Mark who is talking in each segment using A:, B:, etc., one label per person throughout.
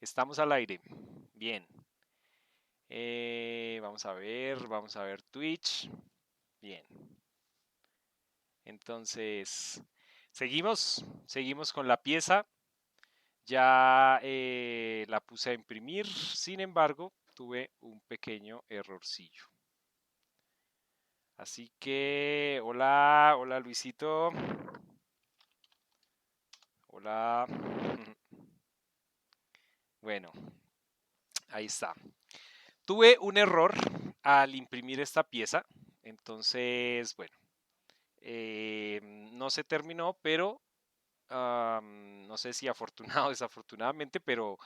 A: Estamos al aire. Bien. Vamos a ver Twitch. Bien. Entonces, seguimos con la pieza. Ya la puse a imprimir, sin embargo, tuve un pequeño errorcillo. Así que, hola Luisito. Hola. Bueno, ahí está. Tuve un error al imprimir esta pieza, entonces, bueno, no se terminó, pero no sé si afortunado o desafortunadamente, pero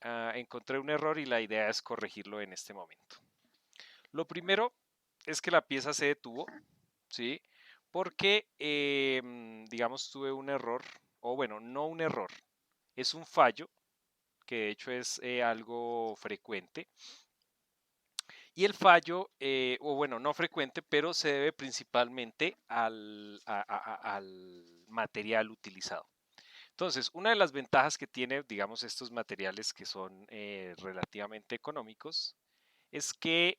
A: encontré un error y la idea es corregirlo en este momento. Lo primero es que la pieza se detuvo, ¿sí? Porque, digamos, tuve un error, o bueno, no un error, es un fallo, que de hecho es algo frecuente. Y el fallo, o bueno, no frecuente, pero se debe principalmente al material utilizado. Entonces, una de las ventajas que tiene, digamos, estos materiales que son relativamente económicos, es que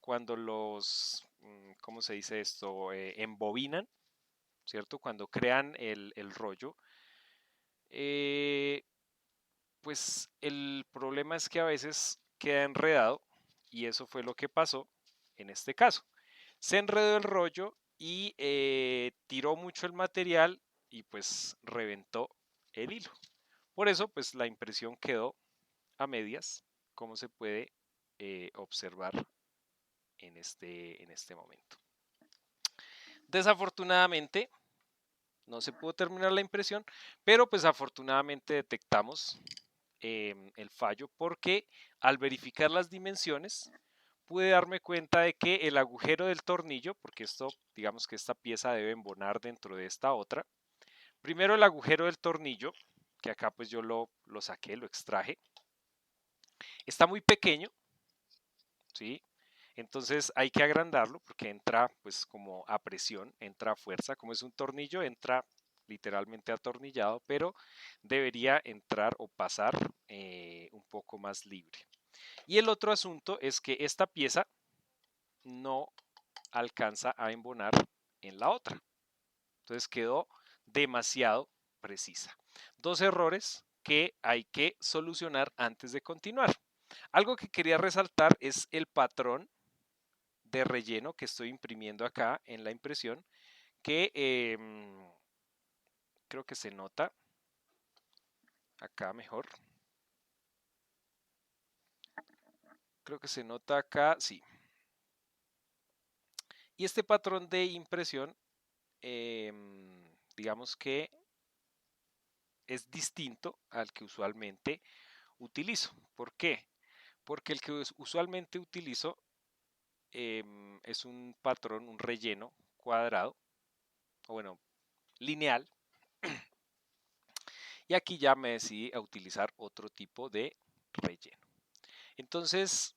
A: cuando los, ¿cómo se dice esto? Embobinan, ¿cierto? Cuando crean el rollo, eh, pues el problema es que a veces queda enredado y eso fue lo que pasó en este caso. Se enredó el rollo y tiró mucho el material y pues reventó el hilo. Por eso pues la impresión quedó a medias, como se puede observar en este momento. Desafortunadamente no se pudo terminar la impresión, pero pues afortunadamente detectamos el fallo porque al verificar las dimensiones pude darme cuenta de que el agujero del tornillo, porque esto, digamos que esta pieza debe embonar dentro de esta otra, primero el agujero del tornillo, que acá pues yo lo saqué, lo extraje, está muy pequeño, ¿sí? Entonces hay que agrandarlo porque entra pues como a presión, entra a fuerza, como es un tornillo, entra literalmente atornillado, pero debería entrar o pasar un poco más libre. Y el otro asunto es que esta pieza no alcanza a embonar en la otra. Entonces quedó demasiado precisa. Dos errores que hay que solucionar antes de continuar. Algo que quería resaltar es el patrón de relleno que estoy imprimiendo acá en la impresión, que creo que se nota acá mejor. Creo que se nota acá, sí. Y este patrón de impresión, digamos que es distinto al que usualmente utilizo. ¿Por qué? Porque el que usualmente utilizo es un patrón, un relleno cuadrado, o bueno, lineal. Y aquí ya me decidí a utilizar otro tipo de relleno. Entonces,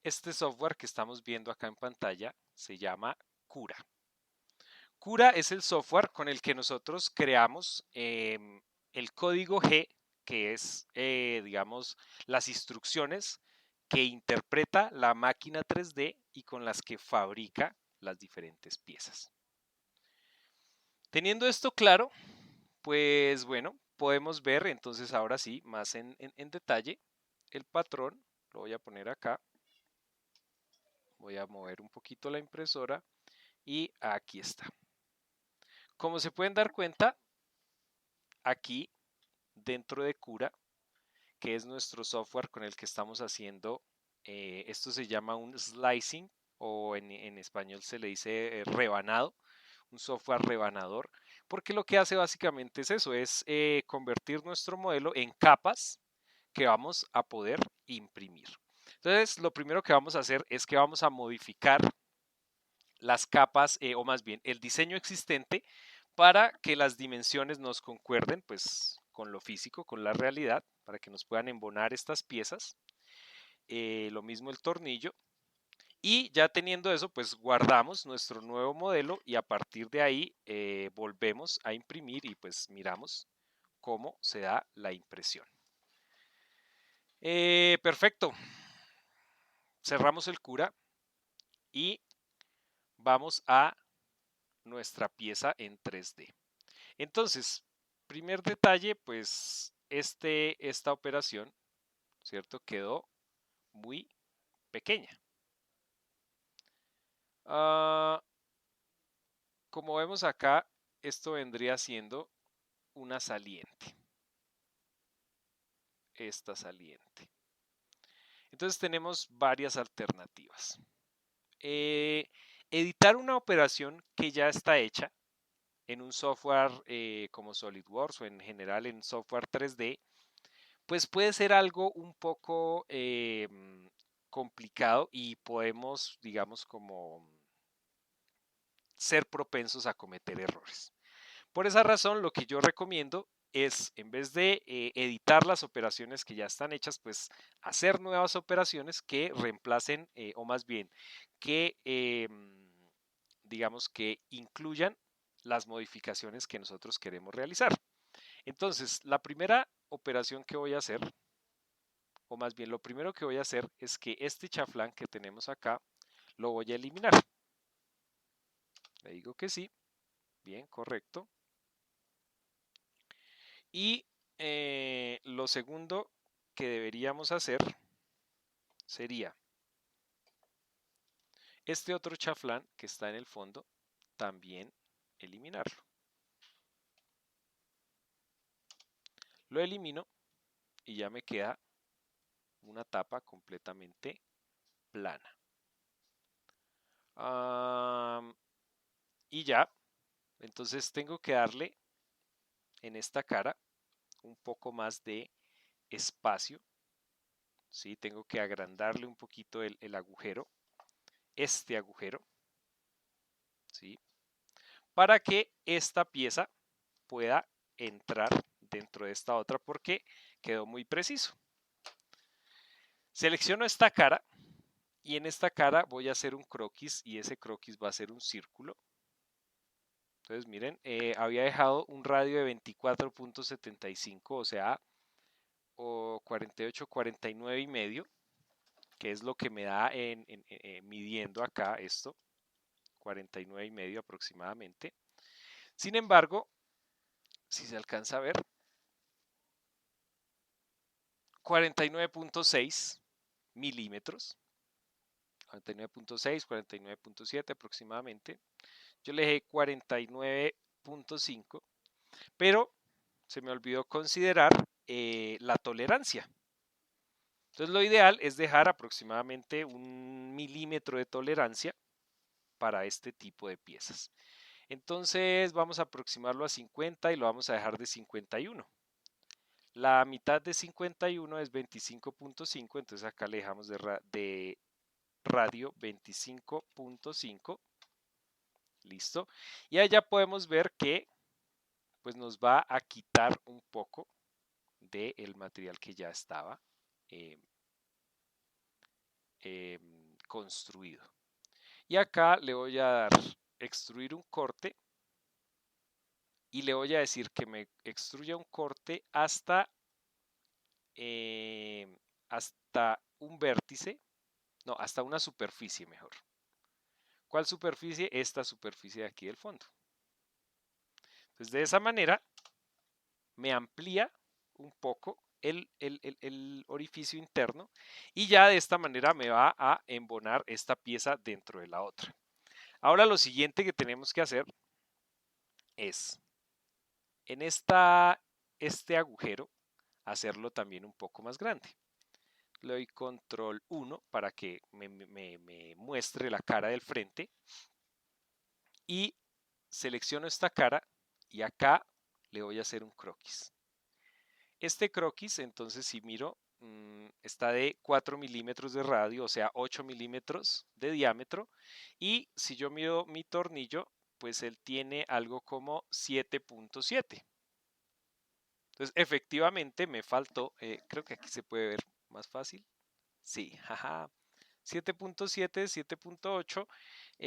A: este software que estamos viendo acá en pantalla se llama Cura. Cura es el software con el que nosotros creamos el código G, que es, digamos, las instrucciones que interpreta la máquina 3D y con las que fabrica las diferentes piezas. Teniendo esto claro, pues bueno, podemos ver entonces ahora sí, más en detalle, el patrón. Lo voy a poner acá. Voy a mover un poquito la impresora y aquí está. Como se pueden dar cuenta, aquí dentro de Cura, que es nuestro software con el que estamos haciendo, esto se llama un slicing o en español se le dice rebanado, un software rebanador, porque lo que hace básicamente es eso, es convertir nuestro modelo en capas que vamos a poder imprimir. Entonces, lo primero que vamos a hacer es que vamos a modificar las capas, o más bien el diseño existente, para que las dimensiones nos concuerden pues con lo físico, con la realidad, para que nos puedan embonar estas piezas. Lo mismo el tornillo. Y ya teniendo eso, pues guardamos nuestro nuevo modelo y a partir de ahí volvemos a imprimir y pues miramos cómo se da la impresión. Perfecto. Cerramos el cura y vamos a nuestra pieza en 3D. Entonces, primer detalle, pues esta operación, ¿cierto? Quedó muy pequeña. Como vemos acá, esto vendría siendo una saliente. Esta saliente. Entonces tenemos varias alternativas. Editar una operación que ya está hecha en un software como SolidWorks o en general en software 3D, pues puede ser algo un poco complicado y podemos, digamos, como ser propensos a cometer errores. Por esa razón, lo que yo recomiendo es, en vez de editar las operaciones que ya están hechas, pues hacer nuevas operaciones que reemplacen, o más bien, que digamos que incluyan las modificaciones que nosotros queremos realizar. Entonces, la primera operación que voy a hacer, o más bien lo primero que voy a hacer es que este chaflán que tenemos acá, lo voy a eliminar. Le digo que sí, bien, correcto. Y lo segundo que deberíamos hacer sería este otro chaflán que está en el fondo, también eliminarlo. Lo elimino y ya me queda una tapa completamente plana. Y ya, entonces tengo que darle en esta cara un poco más de espacio. ¿Sí? Tengo que agrandarle un poquito el agujero, este agujero, ¿sí? Para que esta pieza pueda entrar dentro de esta otra porque quedó muy preciso. Selecciono esta cara y en esta cara voy a hacer un croquis y ese croquis va a ser un círculo. Entonces miren, había dejado un radio de 24.75, o sea, 48, 49 y medio, que es lo que me da midiendo acá esto, 49 y medio aproximadamente. Sin embargo, si se alcanza a ver, 49.6 milímetros, 49.6, 49.7 aproximadamente. Yo le dejé 49.5, pero se me olvidó considerar la tolerancia. Entonces lo ideal es dejar aproximadamente 1 milímetro de tolerancia para este tipo de piezas. Entonces vamos a aproximarlo a 50 y lo vamos a dejar de 51. La mitad de 51 es 25.5, entonces acá le dejamos de radio 25.5. Listo. Y allá podemos ver que pues nos va a quitar un poco del material que ya estaba eh, construido. Y acá le voy a dar extruir un corte y le voy a decir que me extruya un corte hasta un vértice, no, hasta una superficie mejor. ¿Cuál superficie? Esta superficie de aquí del fondo. Entonces de esa manera me amplía un poco el orificio interno y ya de esta manera me va a embonar esta pieza dentro de la otra. Ahora lo siguiente que tenemos que hacer es en este agujero hacerlo también un poco más grande. Le doy control 1 para que me muestre la cara del frente y selecciono esta cara y acá le voy a hacer un croquis. Este croquis, entonces si miro, está de 4 milímetros de radio, o sea 8 milímetros de diámetro, y si yo miro mi tornillo, pues él tiene algo como 7.7. Entonces efectivamente me faltó, creo que aquí se puede ver más fácil. Sí, jaja. 7.7, 7.8,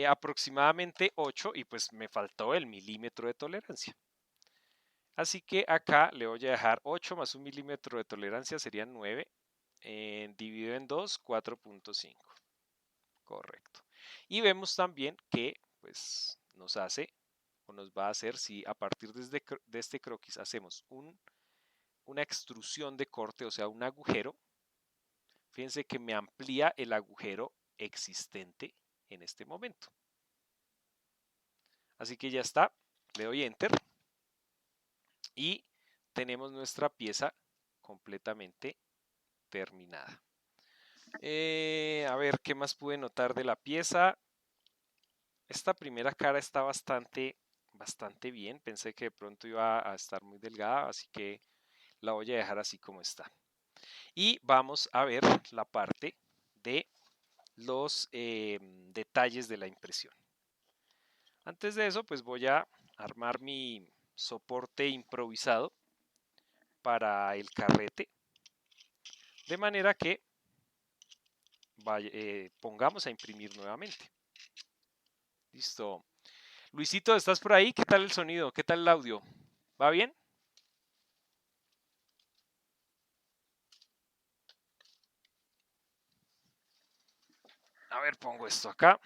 A: aproximadamente 8 y pues me faltó el milímetro de tolerancia. Así que acá le voy a dejar 8 más 1 milímetro de tolerancia serían 9 dividido en 2, 4.5. Correcto. Y vemos también que pues nos hace o nos va a hacer, si a partir de este croquis hacemos una extrusión de corte, o sea, un agujero, fíjense que me amplía el agujero existente en este momento. Así que ya está, le doy Enter y tenemos nuestra pieza completamente terminada. A ver, ¿qué más pude notar de la pieza? Esta primera cara está bastante bien. Pensé que de pronto iba a estar muy delgada, así que la voy a dejar así como está. Y vamos a ver la parte de los detalles de la impresión. Antes de eso, pues voy a armar mi soporte improvisado para el carrete, de manera que pongamos a imprimir nuevamente. Listo. Luisito, ¿estás por ahí? ¿Qué tal el sonido? ¿Qué tal el audio? ¿Va bien? A ver, pongo esto acá.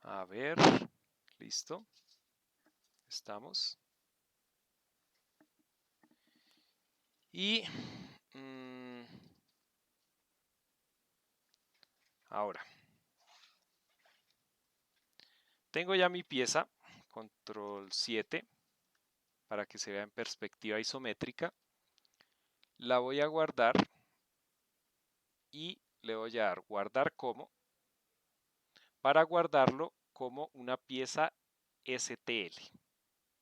A: A ver, listo. Estamos. Y ahora, tengo ya mi pieza, control 7, para que se vea en perspectiva isométrica. La voy a guardar y le voy a dar guardar como, para guardarlo como una pieza STL,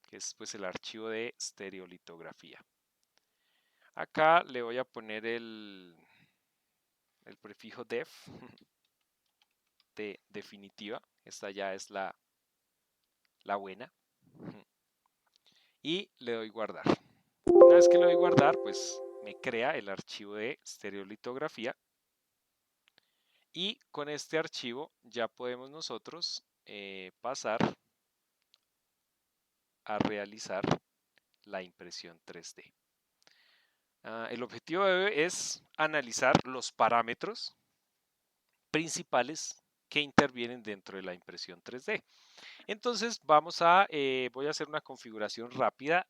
A: que es pues el archivo de estereolitografía. Acá le voy a poner el prefijo def de definitiva. Esta ya es la buena. Y le doy guardar. Una vez que le doy guardar, pues me crea el archivo de estereolitografía. Y con este archivo ya podemos nosotros pasar a realizar la impresión 3D. El objetivo es analizar los parámetros principales que intervienen dentro de la impresión 3D. Entonces voy a hacer una configuración rápida,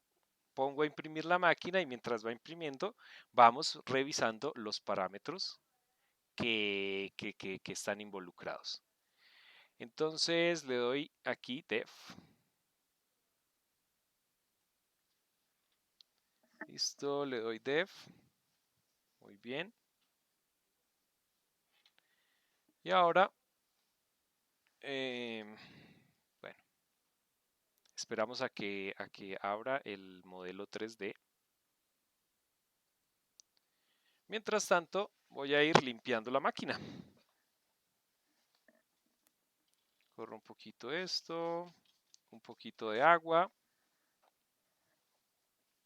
A: pongo a imprimir la máquina y mientras va imprimiendo vamos revisando los parámetros que están involucrados. Entonces le doy aquí def. Listo, le doy def. Muy bien. Y ahora, bueno, esperamos a que abra el modelo 3D. Mientras tanto, voy a ir limpiando la máquina. Corro un poquito esto, un poquito de agua.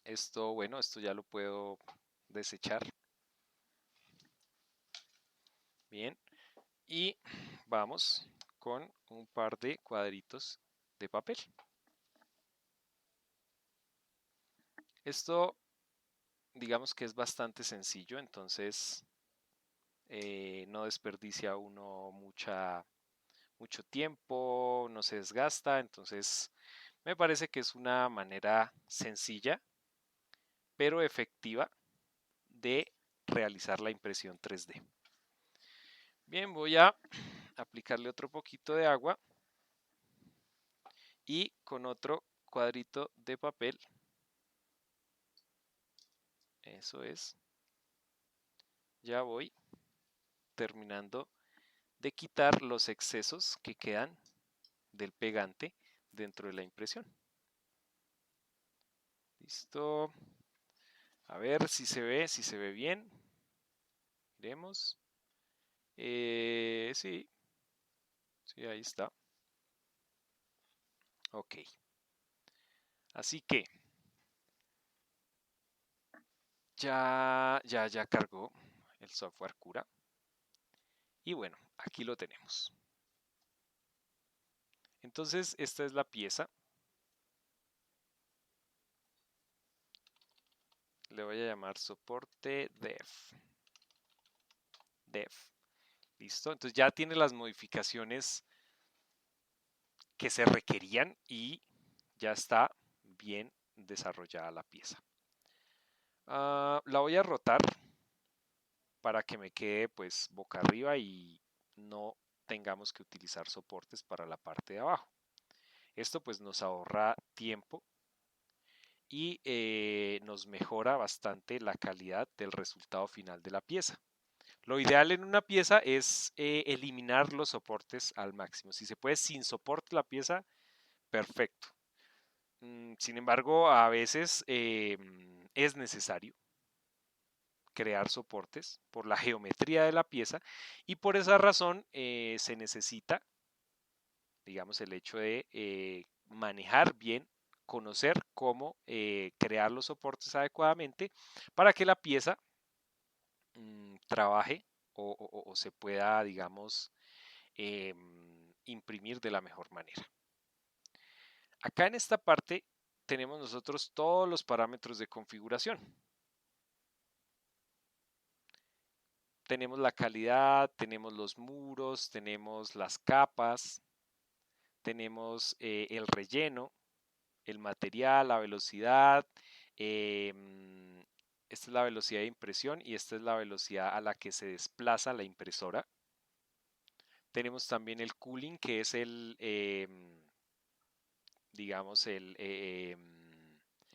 A: Esto, bueno, esto ya lo puedo desechar. Bien. Y vamos con un par de cuadritos de papel. Esto, digamos que es bastante sencillo, entonces no desperdicia uno mucho tiempo, no se desgasta, entonces me parece que es una manera sencilla pero efectiva de realizar la impresión 3D. Bien, voy a aplicarle otro poquito de agua y con otro cuadrito de papel, eso es, ya voy terminando de quitar los excesos que quedan del pegante dentro de la impresión. Listo. A ver si se ve bien. Miremos. Sí, ahí está. Ok. Así que ya cargó el software Cura. Y bueno, aquí lo tenemos. Entonces esta es la pieza. Le voy a llamar soporte dev. Listo. Entonces ya tiene las modificaciones que se requerían y ya está bien desarrollada la pieza. La voy a rotar para que me quede pues boca arriba y no tengamos que utilizar soportes para la parte de abajo. Esto pues nos ahorra tiempo y nos mejora bastante la calidad del resultado final de la pieza. Lo ideal en una pieza es eliminar los soportes al máximo. Si se puede sin soporte la pieza, perfecto. Sin embargo, a veces es necesario crear soportes por la geometría de la pieza y por esa razón se necesita, digamos, el hecho de manejar bien, conocer cómo crear los soportes adecuadamente para que la pieza trabaje o se pueda, digamos, imprimir de la mejor manera. Acá en esta parte tenemos nosotros todos los parámetros de configuración. Tenemos la calidad, tenemos los muros, tenemos las capas, tenemos el relleno, el material, la velocidad. Esta es la velocidad de impresión y esta es la velocidad a la que se desplaza la impresora. Tenemos también el cooling, que es el, digamos, el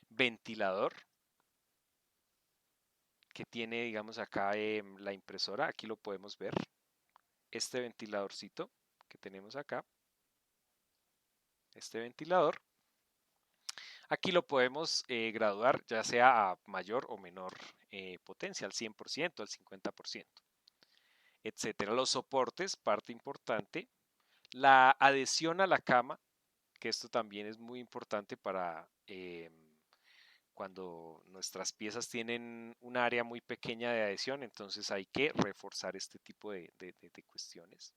A: ventilador que tiene, digamos, acá la impresora. Aquí lo podemos ver. Este ventiladorcito que tenemos acá. Este ventilador. Aquí lo podemos graduar ya sea a mayor o menor potencia, al 100%, al 50%, etcétera. Los soportes, parte importante. La adhesión a la cama, que esto también es muy importante para cuando nuestras piezas tienen un área muy pequeña de adhesión, entonces hay que reforzar este tipo de cuestiones.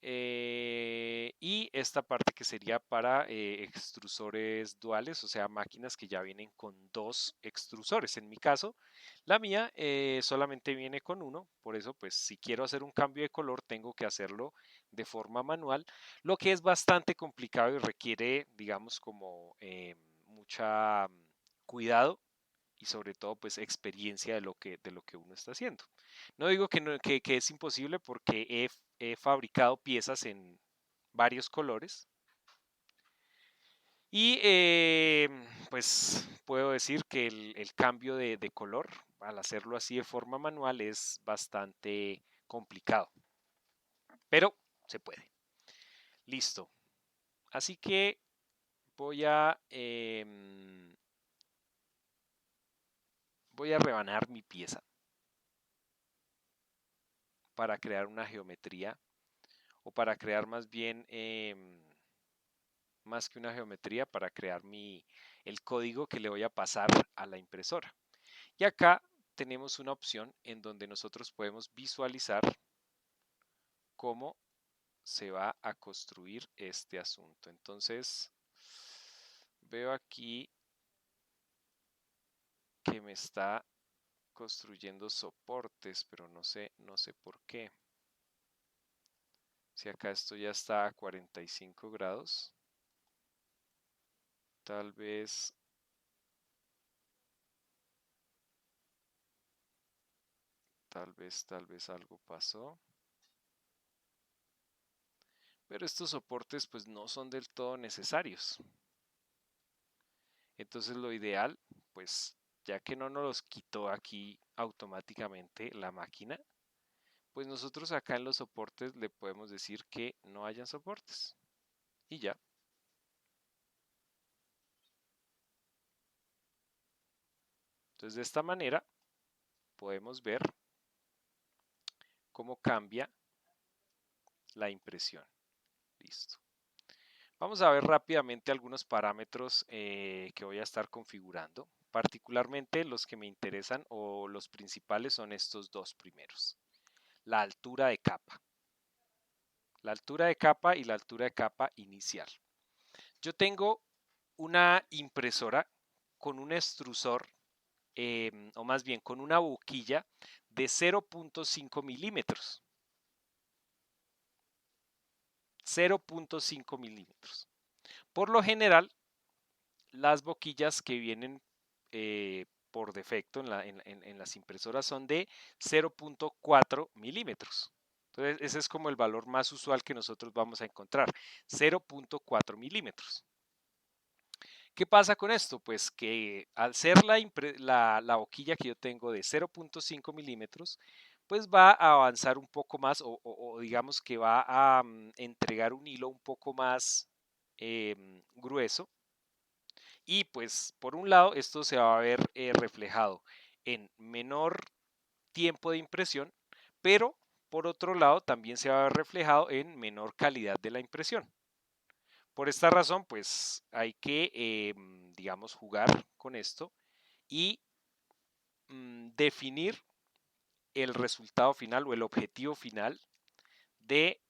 A: Y esta parte que sería para extrusores duales, o sea, máquinas que ya vienen con dos extrusores. En mi caso, la mía solamente viene con uno, por eso pues si quiero hacer un cambio de color tengo que hacerlo de forma manual, lo que es bastante complicado y requiere, digamos, como mucha cuidado y sobre todo pues experiencia de lo que uno está haciendo. No digo que, no, que es imposible porque he fabricado piezas en varios colores y pues puedo decir que el cambio de color al hacerlo así de forma manual es bastante complicado, pero se puede. Listo. Así que voy a, voy a rebanar mi pieza para crear una geometría o para crear más bien, más que una geometría, para crear el código que le voy a pasar a la impresora. Y acá tenemos una opción en donde nosotros podemos visualizar cómo se va a construir este asunto. Entonces, veo aquí que me está construyendo soportes, pero no sé por qué. Si acá esto ya está a 45 grados, tal vez algo pasó. Pero estos soportes pues no son del todo necesarios. Entonces lo ideal, pues ya que no nos los quitó aquí automáticamente la máquina, pues nosotros acá en los soportes le podemos decir que no hayan soportes. Y ya. Entonces de esta manera podemos ver cómo cambia la impresión. Listo. Vamos a ver rápidamente algunos parámetros que voy a estar configurando. Particularmente los que me interesan o los principales son estos dos primeros. La altura de capa. la altura de capa y la altura de capa inicial. Yo tengo una impresora con un extrusor, o más bien con una boquilla de 0.5 milímetros. 0.5 milímetros. Por lo general, las boquillas que vienen por defecto en las impresoras son de 0.4 milímetros. Entonces, ese es como el valor más usual que nosotros vamos a encontrar, 0.4 milímetros. ¿Qué pasa con esto? Pues que al ser la boquilla que yo tengo de 0.5 milímetros, pues va a avanzar un poco más o digamos que va a entregar un hilo un poco más grueso. Y pues por un lado esto se va a ver reflejado en menor tiempo de impresión, pero por otro lado también se va a ver reflejado en menor calidad de la impresión. Por esta razón, pues hay que, digamos, jugar con esto y definir el resultado final o el objetivo final de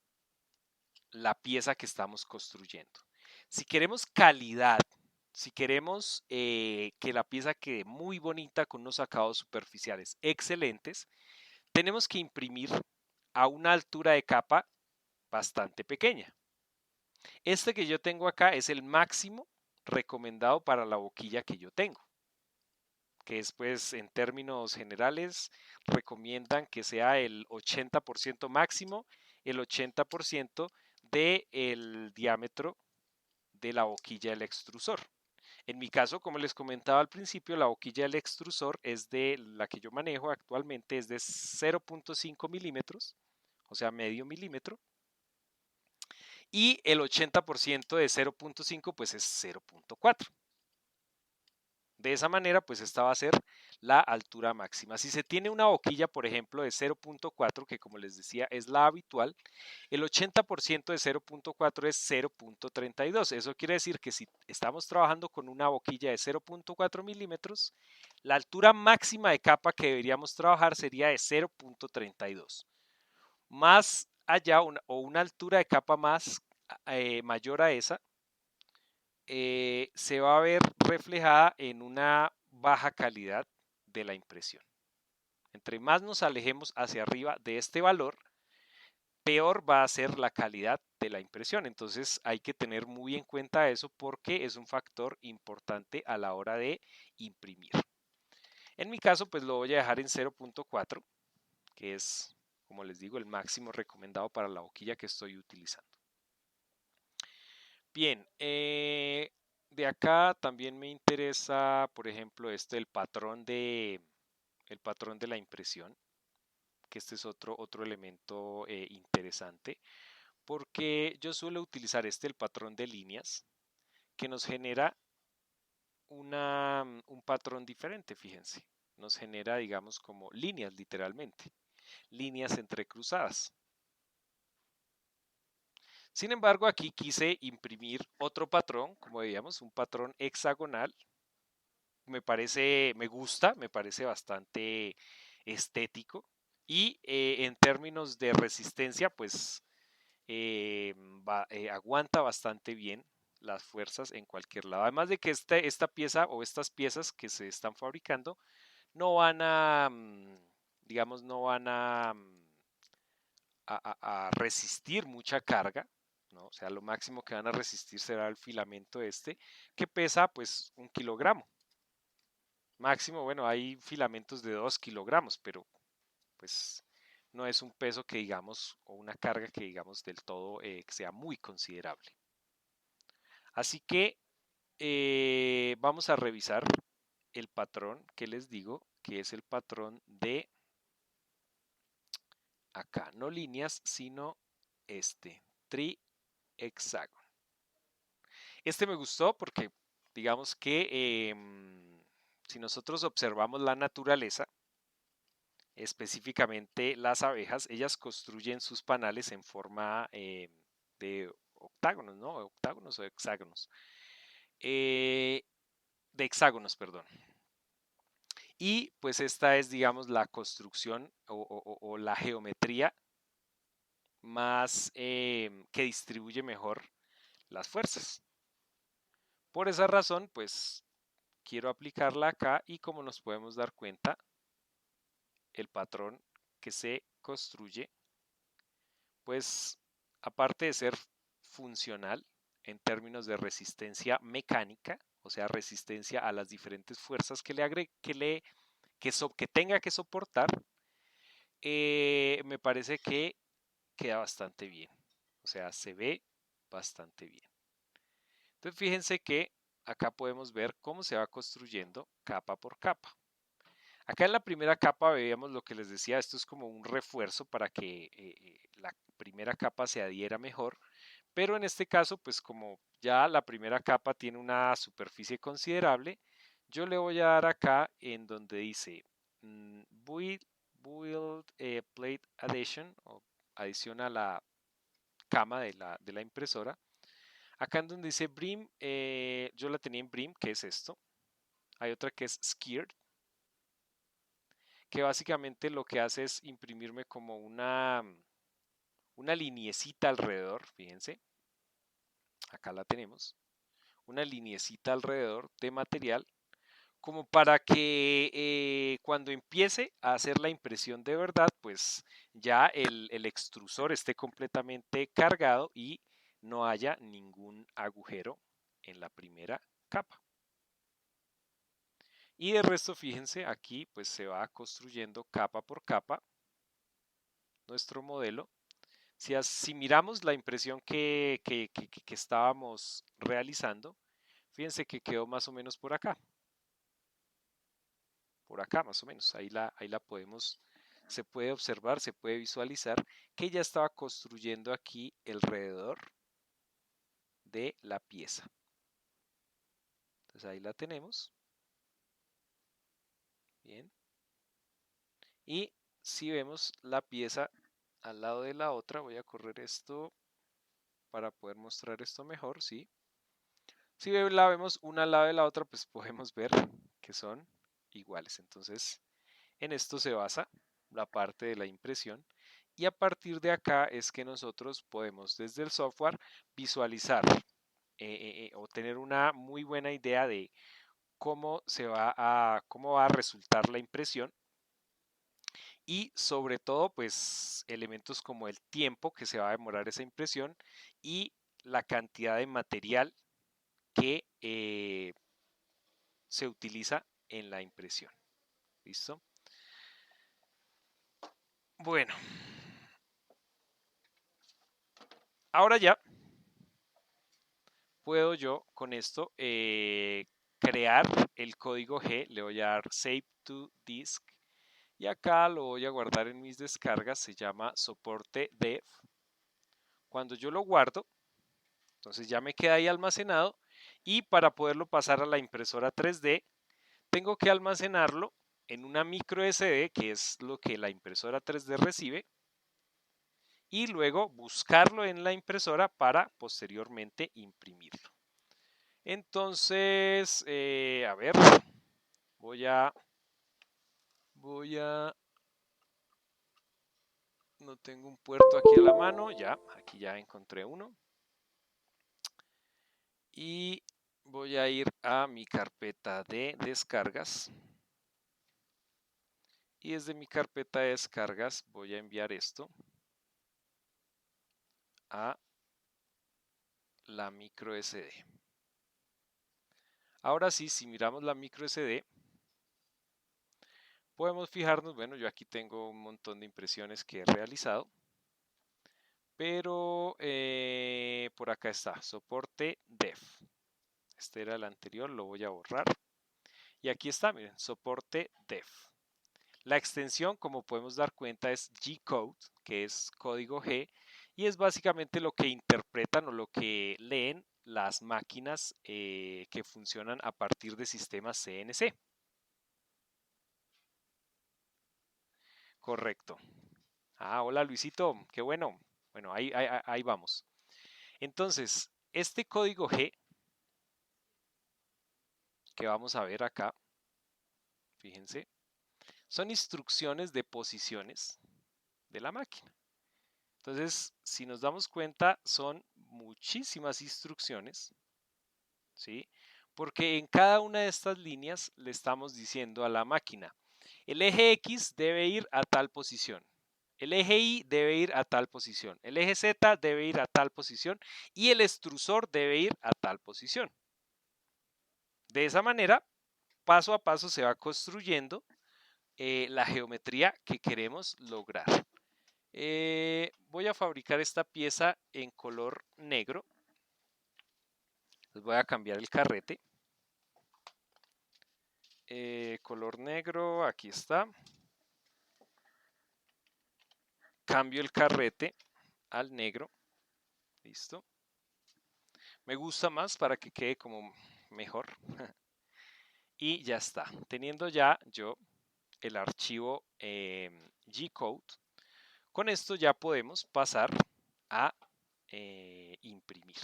A: la pieza que estamos construyendo. Si queremos calidad, si queremos que la pieza quede muy bonita con unos acabados superficiales excelentes, tenemos que imprimir a una altura de capa bastante pequeña. Este que yo tengo acá es el máximo recomendado para la boquilla que yo tengo, que es pues en términos generales recomiendan que sea el 80% máximo, el 80% del diámetro de la boquilla del extrusor. En mi caso, como les comentaba al principio, la boquilla del extrusor es de la que yo manejo actualmente es de 0.5 milímetros, o sea, medio milímetro, y el 80% de 0.5 pues es 0.4. De esa manera, pues esta va a ser la altura máxima. Si se tiene una boquilla, por ejemplo, de 0.4, que como les decía es la habitual, el 80% de 0.4 es 0.32. Eso quiere decir que si estamos trabajando con una boquilla de 0.4 milímetros, la altura máxima de capa que deberíamos trabajar sería de 0.32. Más allá o una altura de capa más mayor a esa, se va a ver reflejada en una baja calidad de la impresión. Entre más nos alejemos hacia arriba de este valor, peor va a ser la calidad de la impresión. Entonces hay que tener muy en cuenta eso porque es un factor importante a la hora de imprimir. En mi caso, pues lo voy a dejar en 0.4, que es, como les digo, el máximo recomendado para la boquilla que estoy utilizando. Bien, de acá también me interesa, por ejemplo, el patrón de la impresión, que este es otro elemento interesante, porque yo suelo utilizar el patrón de líneas, que nos genera un patrón diferente, fíjense. Nos genera, digamos, como líneas, literalmente, líneas entrecruzadas. Sin embargo, aquí quise imprimir otro patrón, como veíamos, un patrón hexagonal. Me gusta, me parece bastante estético y en términos de resistencia, pues aguanta bastante bien las fuerzas en cualquier lado. Además de que esta pieza o estas piezas que se están fabricando no van a, digamos, no van a resistir mucha carga, ¿no? O sea, lo máximo que van a resistir será el filamento que pesa pues 1 kilogramo. Máximo, bueno, hay filamentos de 2 kilogramos, pero pues no es un peso que digamos, o una carga que digamos del todo que sea muy considerable. Así que vamos a revisar el patrón que les digo, que es el patrón de acá, no líneas, sino tri-hexágono. Este me gustó porque digamos que si nosotros observamos la naturaleza, específicamente las abejas, ellas construyen sus panales en forma de octágonos, ¿no? Octágonos o hexágonos. De hexágonos, perdón. Y pues esta es, digamos, la construcción o la geometría más que distribuye mejor las fuerzas. Por esa razón, pues quiero aplicarla acá y como nos podemos dar cuenta, el patrón que se construye, pues aparte de ser funcional en términos de resistencia mecánica, o sea, resistencia a las diferentes fuerzas que le agregue, que tenga que soportar, me parece que queda bastante bien. O sea, se ve bastante bien. Entonces, fíjense que acá podemos ver cómo se va construyendo capa por capa. Acá en la primera capa veíamos lo que les decía, esto es como un refuerzo para que la primera capa se adhiera mejor, pero en este caso, pues como ya la primera capa tiene una superficie considerable, yo le voy a dar acá en donde dice build plate addition o adición a la cama de la impresora. Acá en donde dice Brim, yo la tenía en Brim, que es esto. Hay otra que es Skirred, que básicamente lo que hace es imprimirme como una liniecita alrededor, fíjense. Acá la tenemos. Una liniecita alrededor de material como para que cuando empiece a hacer la impresión de verdad, pues ya el extrusor esté completamente cargado y no haya ningún agujero en la primera capa. Y de resto, fíjense, aquí pues se va construyendo capa por capa nuestro modelo. Si miramos la impresión que estábamos realizando, fíjense que quedó más o menos por acá. Por acá más o menos, ahí la podemos, se puede observar, se puede visualizar que ya estaba construyendo aquí alrededor de la pieza. Entonces ahí la tenemos. Bien. Y si vemos la pieza al lado de la otra, voy a correr esto para poder mostrar esto mejor, ¿sí? Si la vemos una al lado de la otra, pues podemos ver que son iguales. Entonces, en esto se basa la parte de la impresión y a partir de acá es que nosotros podemos desde el software visualizar o tener una muy buena idea de cómo cómo va a resultar la impresión y sobre todo pues elementos como el tiempo que se va a demorar esa impresión y la cantidad de material que se utiliza en la impresión. ¿Listo? Bueno, ahora ya puedo yo con esto crear el código G, le voy a dar Save to Disk y acá lo voy a guardar en mis descargas, se llama soporte dev. Cuando yo lo guardo, entonces ya me queda ahí almacenado y para poderlo pasar a la impresora 3D, tengo que almacenarlo en una micro SD, que es lo que la impresora 3D recibe, y luego buscarlo en la impresora para posteriormente imprimirlo. Entonces, a ver, voy a, no tengo un puerto aquí a la mano, ya, aquí ya encontré uno. Y voy a ir a mi carpeta de descargas. Y desde mi carpeta de descargas voy a enviar esto a la micro SD. Ahora sí, si miramos la micro SD, podemos fijarnos, bueno, yo aquí tengo un montón de impresiones que he realizado, pero por acá está, soporte dev. Este era el anterior, lo voy a borrar. Y aquí está, miren, soporte dev. La extensión, como podemos dar cuenta, es G-Code, que es código G, y es básicamente lo que interpretan o lo que leen las máquinas que funcionan a partir de sistemas CNC. Correcto. Ah, hola Luisito, qué bueno. Bueno, ahí vamos. Entonces, este código G que vamos a ver acá, fíjense, son instrucciones de posiciones de la máquina. Entonces, si nos damos cuenta, son muchísimas instrucciones, ¿sí? Porque en cada una de estas líneas le estamos diciendo a la máquina, el eje X debe ir a tal posición, el eje Y debe ir a tal posición, el eje Z debe ir a tal posición y el extrusor debe ir a tal posición. De esa manera, paso a paso se va construyendo la geometría que queremos lograr. Voy a fabricar esta pieza en color negro. Les voy a cambiar el carrete. Color negro, aquí está. Cambio el carrete al negro. Listo. Me gusta más para que quede como mejor. Y ya está. Teniendo ya yo el archivo G-Code, con esto ya podemos pasar a imprimir.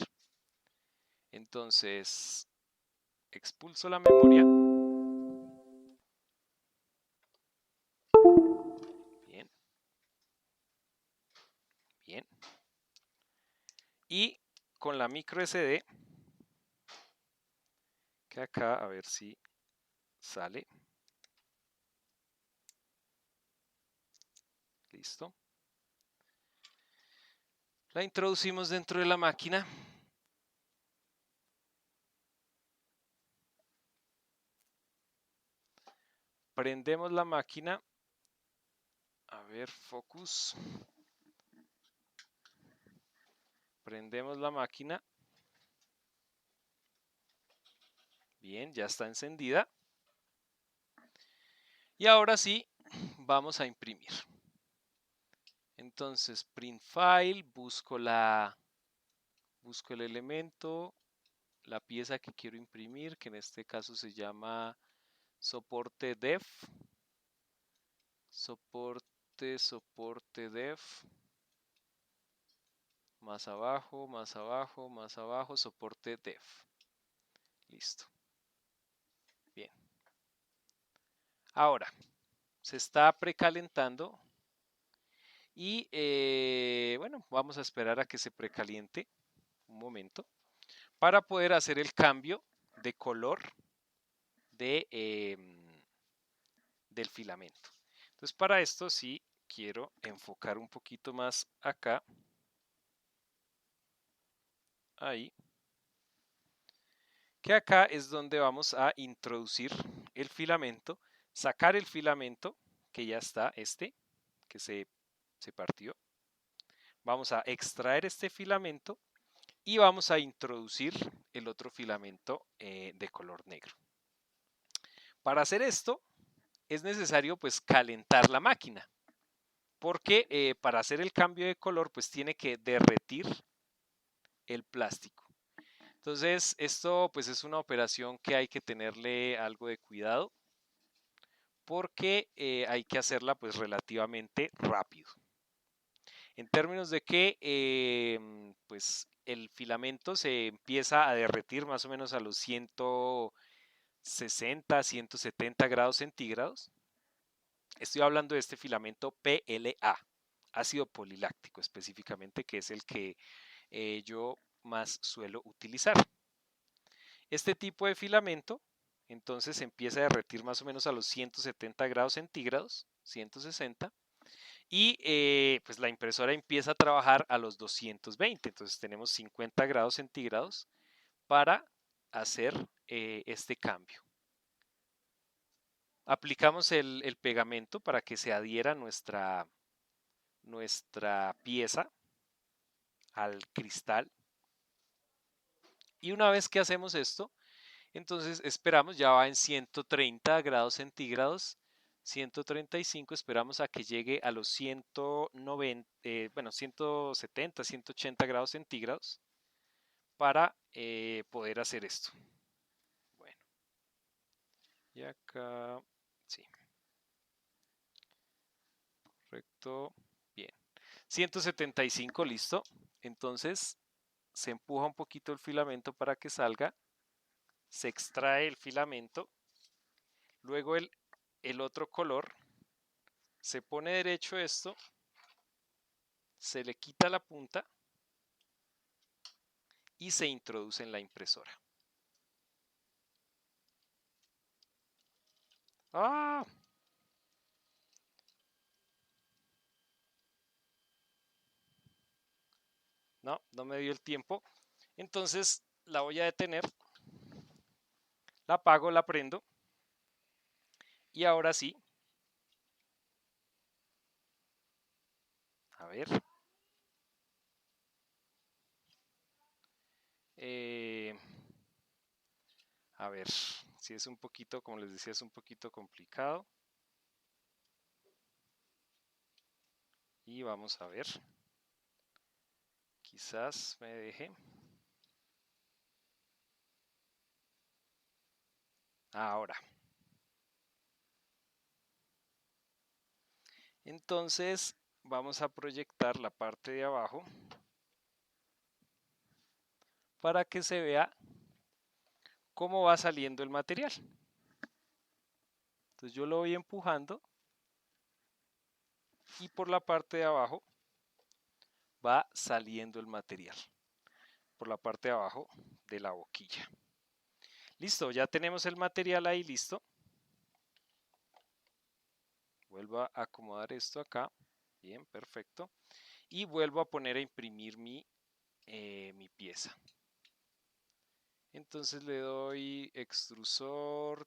A: Entonces, expulso la memoria. Bien. Bien. Y con la micro SD, que acá a ver si sale. Listo. La introducimos dentro de la máquina. Prendemos la máquina. A ver, focus. Prendemos la máquina. Bien, ya está encendida. Y ahora sí, vamos a imprimir. Entonces, print file, busco el elemento, la pieza que quiero imprimir, que en este caso se llama soporte def. Soporte def. Más abajo, más abajo, más abajo, soporte def. Listo. Bien. Ahora, se está precalentando y bueno, vamos a esperar a que se precaliente un momento para poder hacer el cambio de color del filamento. Entonces, para esto sí quiero enfocar un poquito más acá. Ahí. Que acá es donde vamos a introducir el filamento, sacar el filamento, que ya está que se partió. Vamos a extraer este filamento y vamos a introducir el otro filamento de color negro. Para hacer esto es necesario pues calentar la máquina, porque para hacer el cambio de color pues tiene que derretir el plástico. Entonces esto pues es una operación que hay que tenerle algo de cuidado, porque hay que hacerla pues relativamente rápido. En términos de que pues el filamento se empieza a derretir más o menos a los 160, 170 grados centígrados. Estoy hablando de este filamento PLA, ácido poliláctico específicamente, que es el que yo más suelo utilizar. Este tipo de filamento entonces empieza a derretir más o menos a los 170 grados centígrados, 160, y pues la impresora empieza a trabajar a los 220, entonces tenemos 50 grados centígrados para hacer este cambio. Aplicamos el pegamento para que se adhiera nuestra pieza al cristal, y una vez que hacemos esto, entonces esperamos, ya va en 130 grados centígrados, 135, esperamos a que llegue a los 190, bueno, 170, 180 grados centígrados para poder hacer esto. Bueno, y acá, sí, correcto, bien. 175, listo. Entonces se empuja un poquito el filamento para que salga, se extrae el filamento, luego el otro color, se pone derecho esto se le quita la punta y se introduce en la impresora. ¡Ah! No, no me dio el tiempo. Entonces la voy a detener, la apago, la prendo y ahora sí, a ver, eh, a ver, si es un poquito, como les decía, es un poquito complicado. Y vamos a ver, quizás me deje. Ahora. Entonces vamos a proyectar la parte de abajo para que se vea cómo va saliendo el material. Entonces yo lo voy empujando y por la parte de abajo va saliendo el material. Por la parte de abajo de la boquilla. Listo, ya tenemos el material ahí listo. Vuelvo a acomodar esto acá. Bien, perfecto. Y vuelvo a poner a imprimir mi pieza. Entonces le doy extrusor,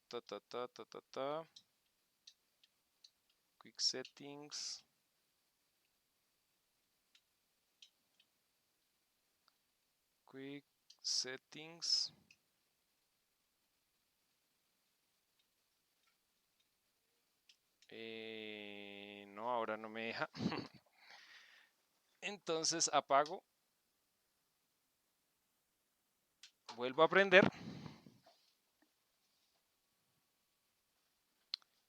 A: quick settings. Quick settings. No, ahora no me deja. Entonces apago. Vuelvo a prender.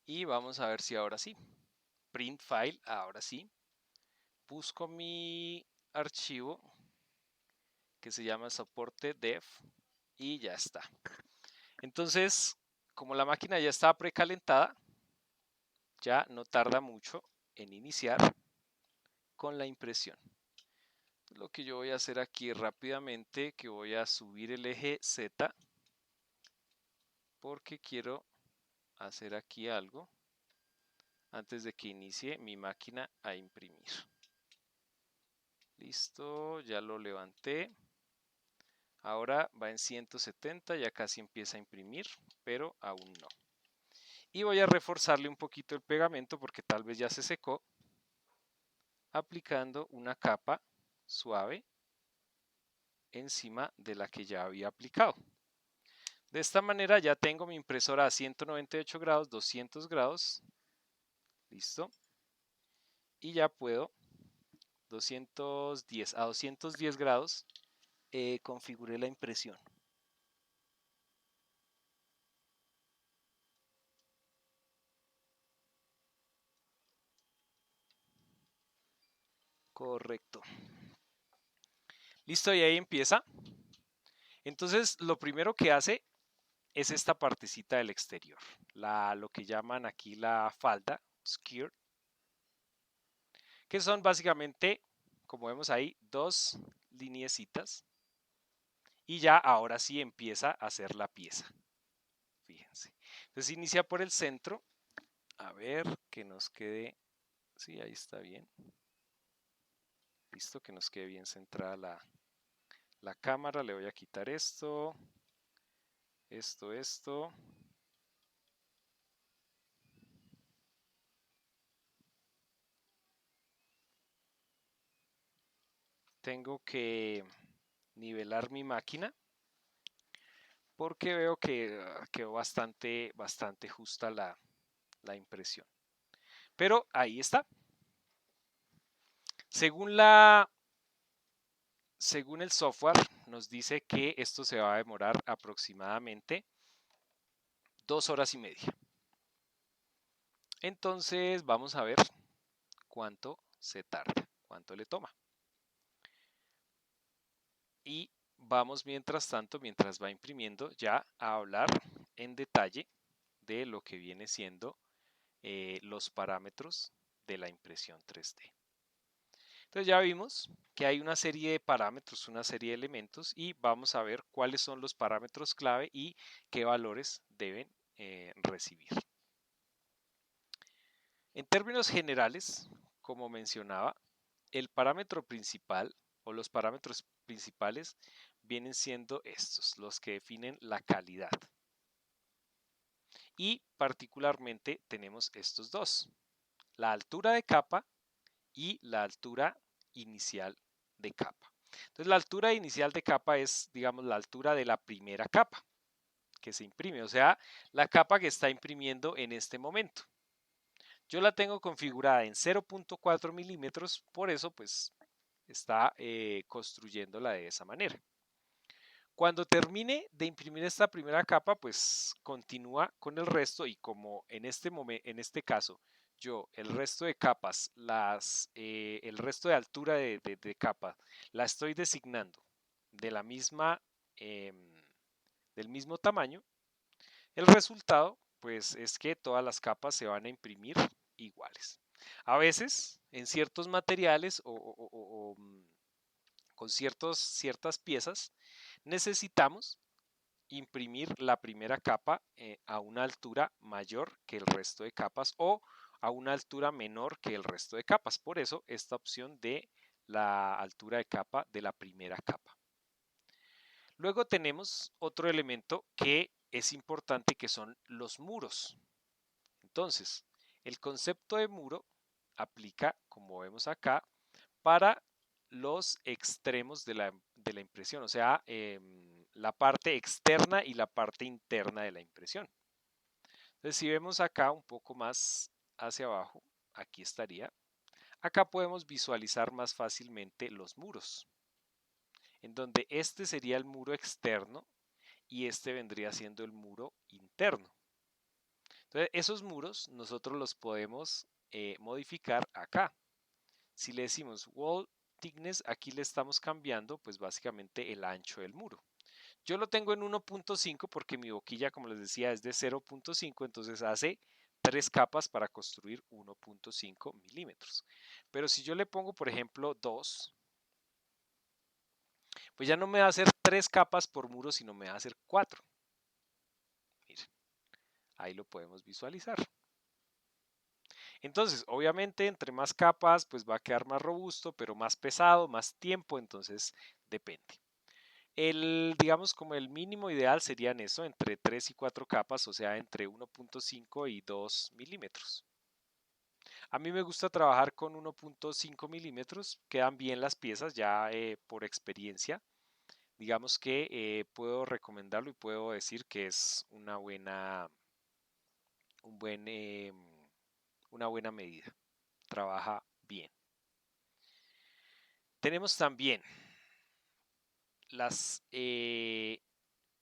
A: Y vamos a ver si ahora sí. Print file, ahora sí. Busco mi archivo que se llama soporte dev y ya está. Entonces, como la máquina ya está precalentada, ya no tarda mucho en iniciar con la impresión. Lo que yo voy a hacer aquí rápidamente, que voy a subir el eje Z, porque quiero hacer aquí algo antes de que inicie mi máquina a imprimir. Listo, ya lo levanté. Ahora va en 170, ya casi empieza a imprimir, pero aún no. Y voy a reforzarle un poquito el pegamento porque tal vez ya se secó, aplicando una capa suave encima de la que ya había aplicado. De esta manera ya tengo mi impresora a 198 grados, 200 grados, listo. Y ya puedo 210 a 210 grados configuré la impresión. Correcto. Listo, y ahí empieza. Entonces, lo primero que hace es esta partecita del exterior, lo que llaman aquí la falda, skirt, que son básicamente, como vemos ahí, dos lineecitas. Y ya ahora sí empieza a hacer la pieza. Fíjense. Entonces inicia por el centro. A ver que nos quede. Sí, ahí está bien. Listo, que nos quede bien centrada la cámara. Le voy a quitar esto. Esto. Tengo que nivelar mi máquina porque veo que quedó bastante justa la impresión. Pero ahí está. Según el software, nos dice que esto se va a demorar aproximadamente 2 horas y media. Entonces vamos a ver cuánto se tarda, cuánto le toma. Y vamos mientras tanto, mientras va imprimiendo, ya a hablar en detalle de lo que viene siendo los parámetros de la impresión 3D. Entonces ya vimos que hay una serie de parámetros, una serie de elementos y vamos a ver cuáles son los parámetros clave y qué valores deben recibir. En términos generales, como mencionaba, el parámetro principal o los parámetros principales vienen siendo estos, los que definen la calidad. Y particularmente tenemos estos dos, la altura de capa y la altura inicial de capa. Entonces la altura inicial de capa es, digamos, la altura de la primera capa que se imprime, o sea, la capa que está imprimiendo en este momento. Yo la tengo configurada en 0.4 milímetros, por eso pues está construyéndola de esa manera. Cuando termine de imprimir esta primera capa, pues continúa con el resto y como en este caso yo el resto de capas, el resto de altura de capa la estoy designando de la misma, del mismo tamaño, el resultado pues es que todas las capas se van a imprimir iguales. A veces en ciertos materiales o con ciertas piezas necesitamos imprimir la primera capa a una altura mayor que el resto de capas o a una altura menor que el resto de capas. Por eso esta opción de la altura de capa de la primera capa. Luego tenemos otro elemento que es importante que son los muros. Entonces, el concepto de muro aplica, como vemos acá, para los extremos de la impresión, o sea, la parte externa y la parte interna de la impresión. Entonces, si vemos acá un poco más hacia abajo, aquí estaría. Acá podemos visualizar más fácilmente los muros, en donde este sería el muro externo y este vendría siendo el muro interno. Entonces, esos muros nosotros los podemos modificar acá. Si le decimos wall thickness, aquí le estamos cambiando pues básicamente el ancho del muro. Yo lo tengo en 1.5 porque mi boquilla, como les decía, es de 0.5, entonces hace 3 capas para construir 1.5 milímetros. Pero si yo le pongo, por ejemplo, 2, pues ya no me va a hacer 3 capas por muro, sino me va a hacer 4. Miren, ahí lo podemos visualizar. Entonces, obviamente, entre más capas, pues va a quedar más robusto, pero más pesado, más tiempo, entonces depende. Digamos, como el mínimo ideal serían eso, entre 3 y 4 capas, o sea, entre 1.5 y 2 milímetros. A mí me gusta trabajar con 1.5 milímetros, quedan bien las piezas ya por experiencia. Digamos que puedo recomendarlo y puedo decir que es una buena medida. Trabaja bien. Tenemos también las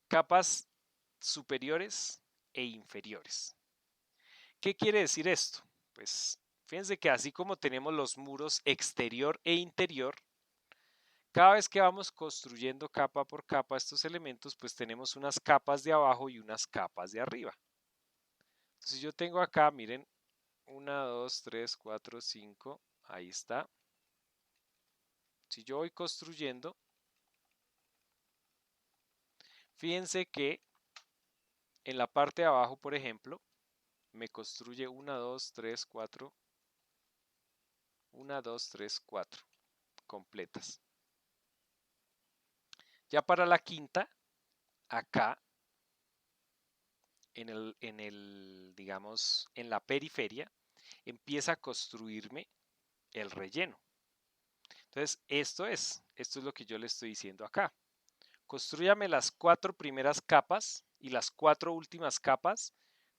A: capas superiores e inferiores. ¿Qué quiere decir esto? Pues fíjense que así como tenemos los muros exterior e interior, cada vez que vamos construyendo capa por capa estos elementos, pues tenemos unas capas de abajo y unas capas de arriba. Entonces yo tengo acá, miren, 1, 2, 3, 4, 5, ahí está. Si yo voy construyendo, fíjense que en la parte de abajo, por ejemplo, me construye 1, 2, 3, 4, 1, 2, 3, 4 completas. Ya para la quinta, acá digamos, en la periferia, empieza a construirme el relleno. Entonces, esto es lo que yo le estoy diciendo acá. Construyame las 4 primeras capas y las 4 últimas capas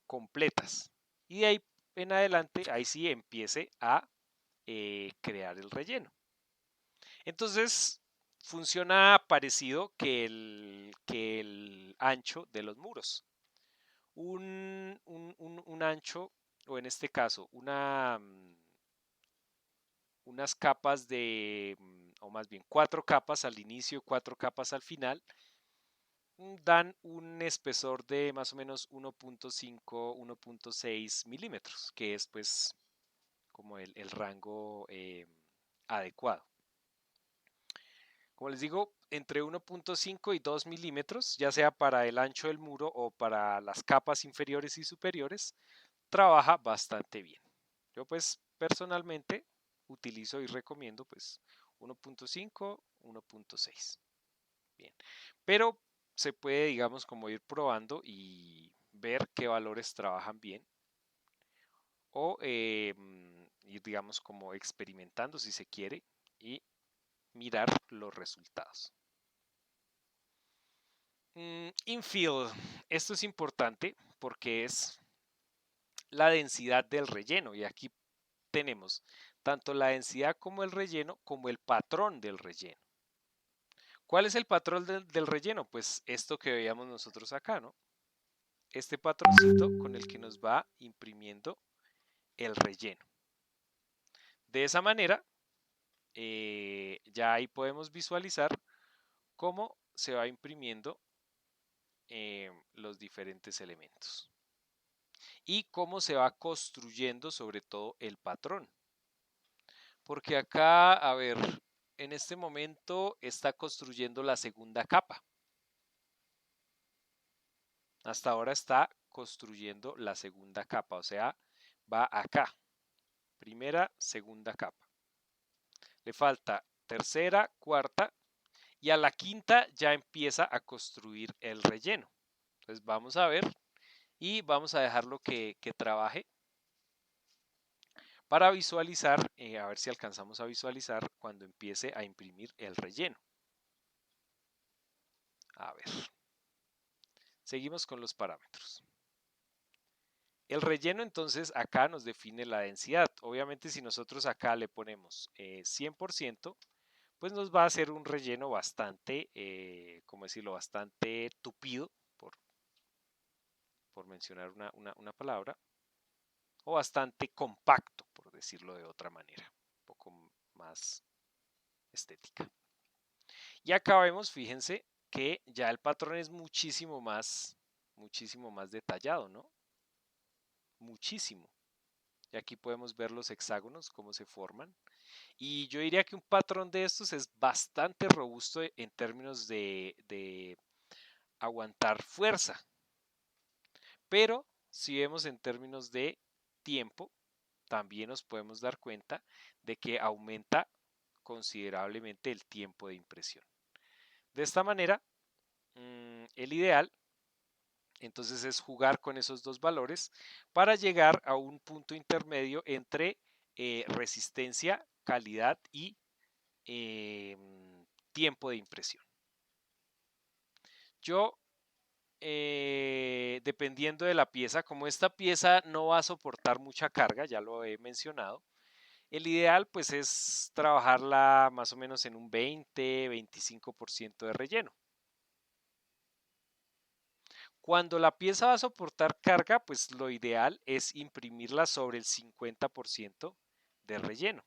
A: completas. Y de ahí en adelante, ahí sí empiece a crear el relleno. Entonces, funciona parecido que el ancho de los muros. Un ancho, o en este caso, unas capas o más bien 4 capas al inicio, 4 capas al final, dan un espesor de más o menos 1.5, 1.6 milímetros, que es pues como el rango adecuado. Como les digo, entre 1.5 y 2 milímetros, ya sea para el ancho del muro o para las capas inferiores y superiores, trabaja bastante bien. Yo pues personalmente utilizo y recomiendo pues 1.5, 1.6. Bien, pero se puede digamos como ir probando y ver qué valores trabajan bien o ir digamos como experimentando si se quiere y mirar los resultados. Infill, esto es importante porque es la densidad del relleno y aquí tenemos tanto la densidad como el relleno como el patrón del relleno. ¿Cuál es el patrón del relleno? Pues esto que veíamos nosotros acá, ¿no? Este patroncito con el que nos va imprimiendo el relleno. De esa manera, ya ahí podemos visualizar cómo se va imprimiendo los diferentes elementos y cómo se va construyendo sobre todo el patrón. Porque acá, a ver, en este momento está construyendo la segunda capa. Hasta ahora está construyendo la segunda capa, o sea, va acá. Primera, segunda capa. Le falta tercera, cuarta y a la quinta ya empieza a construir el relleno. Entonces vamos a ver y vamos a dejarlo que trabaje para visualizar, a ver si alcanzamos a visualizar cuando empiece a imprimir el relleno. A ver, seguimos con los parámetros. El relleno entonces acá nos define la densidad. Obviamente si nosotros acá le ponemos 100%, pues nos va a hacer un relleno bastante, ¿cómo decirlo? Bastante tupido, por mencionar una palabra, o bastante compacto, por decirlo de otra manera, un poco más estética. Y acá vemos, fíjense, que ya el patrón es muchísimo más detallado, ¿no? Muchísimo. Y aquí podemos ver los hexágonos, cómo se forman. Y yo diría que un patrón de estos es bastante robusto en términos de aguantar fuerza. Pero si vemos en términos de tiempo, también nos podemos dar cuenta de que aumenta considerablemente el tiempo de impresión. De esta manera, el ideal entonces es jugar con esos dos valores para llegar a un punto intermedio entre resistencia, calidad y tiempo de impresión. Yo, dependiendo de la pieza, como esta pieza no va a soportar mucha carga, ya lo he mencionado, el ideal pues es trabajarla más o menos en un 20-25% de relleno. Cuando la pieza va a soportar carga, pues lo ideal es imprimirla sobre el 50% de relleno.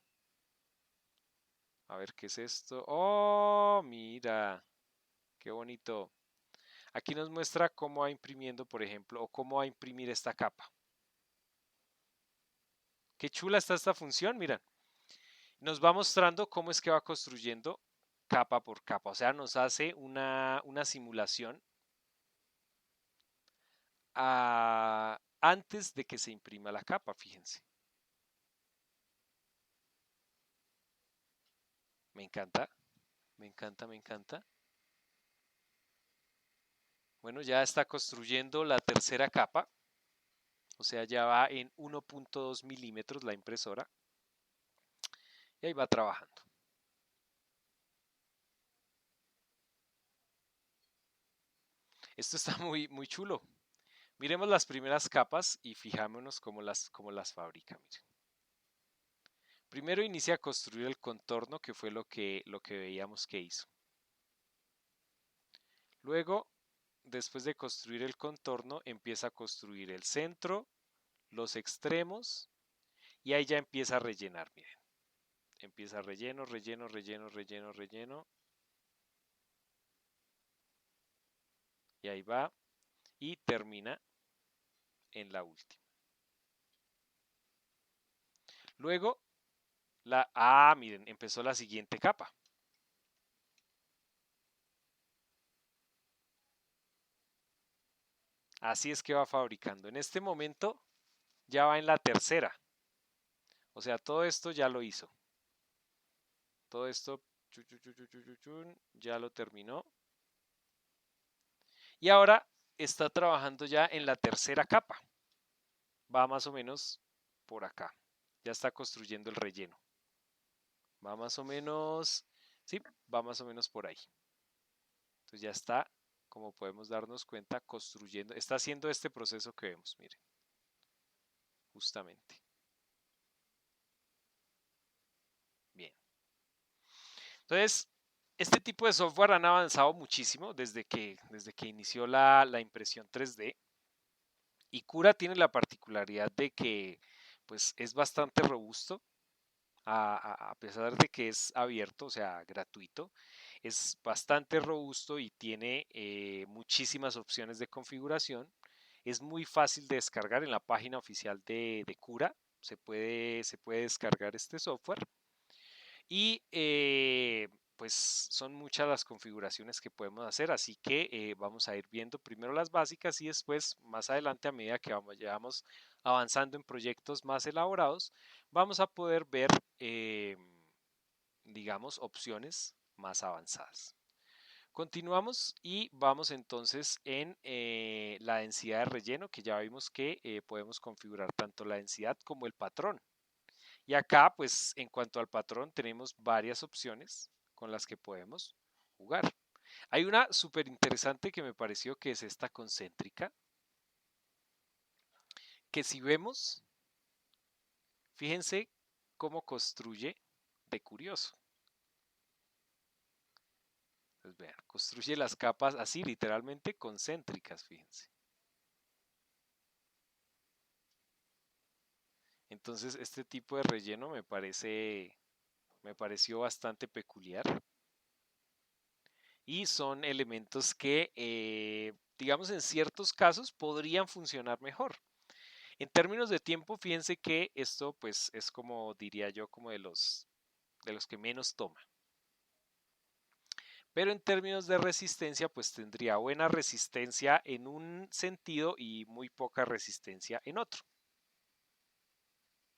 A: A ver, ¿qué es esto? Oh, mira, qué bonito. Aquí nos muestra cómo va imprimiendo, por ejemplo, o cómo va a imprimir esta capa. Qué chula está esta función, mira. Nos va mostrando cómo es que va construyendo capa por capa. O sea, nos hace una simulación antes de que se imprima la capa, fíjense. Me encanta, me encanta, me encanta. Bueno, ya está construyendo la tercera capa. O sea, ya va en 1.2 milímetros la impresora. Y ahí va trabajando. Esto está muy chulo. Miremos las primeras capas y fijámonos cómo las fabrica. Miren. Primero inicia a construir el contorno, que fue lo que veíamos que hizo. Luego, después de construir el contorno, empieza a construir el centro, los extremos y ahí ya empieza a rellenar. Miren, empieza relleno, relleno, relleno, relleno, relleno. Y ahí va y termina en la última. Luego Miren, empezó la siguiente capa. Así es que va fabricando. En este momento ya va en la tercera. O sea, todo esto ya lo hizo. Todo esto ya lo terminó. Y ahora está trabajando ya en la tercera capa. Va más o menos por acá. Ya está construyendo el relleno. Va más o menos, sí, va más o menos por ahí. Entonces ya está, como podemos darnos cuenta, construyendo, está haciendo este proceso que vemos, miren, justamente. Bien. Entonces, este tipo de software han avanzado muchísimo desde que inició la impresión 3D. Y Cura tiene la particularidad de que pues, es bastante robusto, a pesar de que es abierto, o sea, gratuito. Es bastante robusto y tiene muchísimas opciones de configuración. Es muy fácil de descargar en la página oficial de Cura. Se puede descargar este software. Y pues son muchas las configuraciones que podemos hacer, así que vamos a ir viendo primero las básicas y después, más adelante, a medida que vamos avanzando en proyectos más elaborados, vamos a poder ver, digamos, opciones más avanzadas. Continuamos y vamos entonces en la densidad de relleno, que ya vimos que podemos configurar tanto la densidad como el patrón. Y acá, pues en cuanto al patrón, tenemos varias opciones con las que podemos jugar. Hay una súper interesante que me pareció, que es esta concéntrica, que si vemos, fíjense cómo construye de curioso. Pues vean, construye las capas así, literalmente concéntricas, fíjense. Entonces, este tipo de relleno me pareció bastante peculiar. Y son elementos que, digamos, en ciertos casos podrían funcionar mejor. En términos de tiempo, fíjense que esto, pues, es como diría yo, como de los que menos toma. Pero en términos de resistencia, pues tendría buena resistencia en un sentido y muy poca resistencia en otro.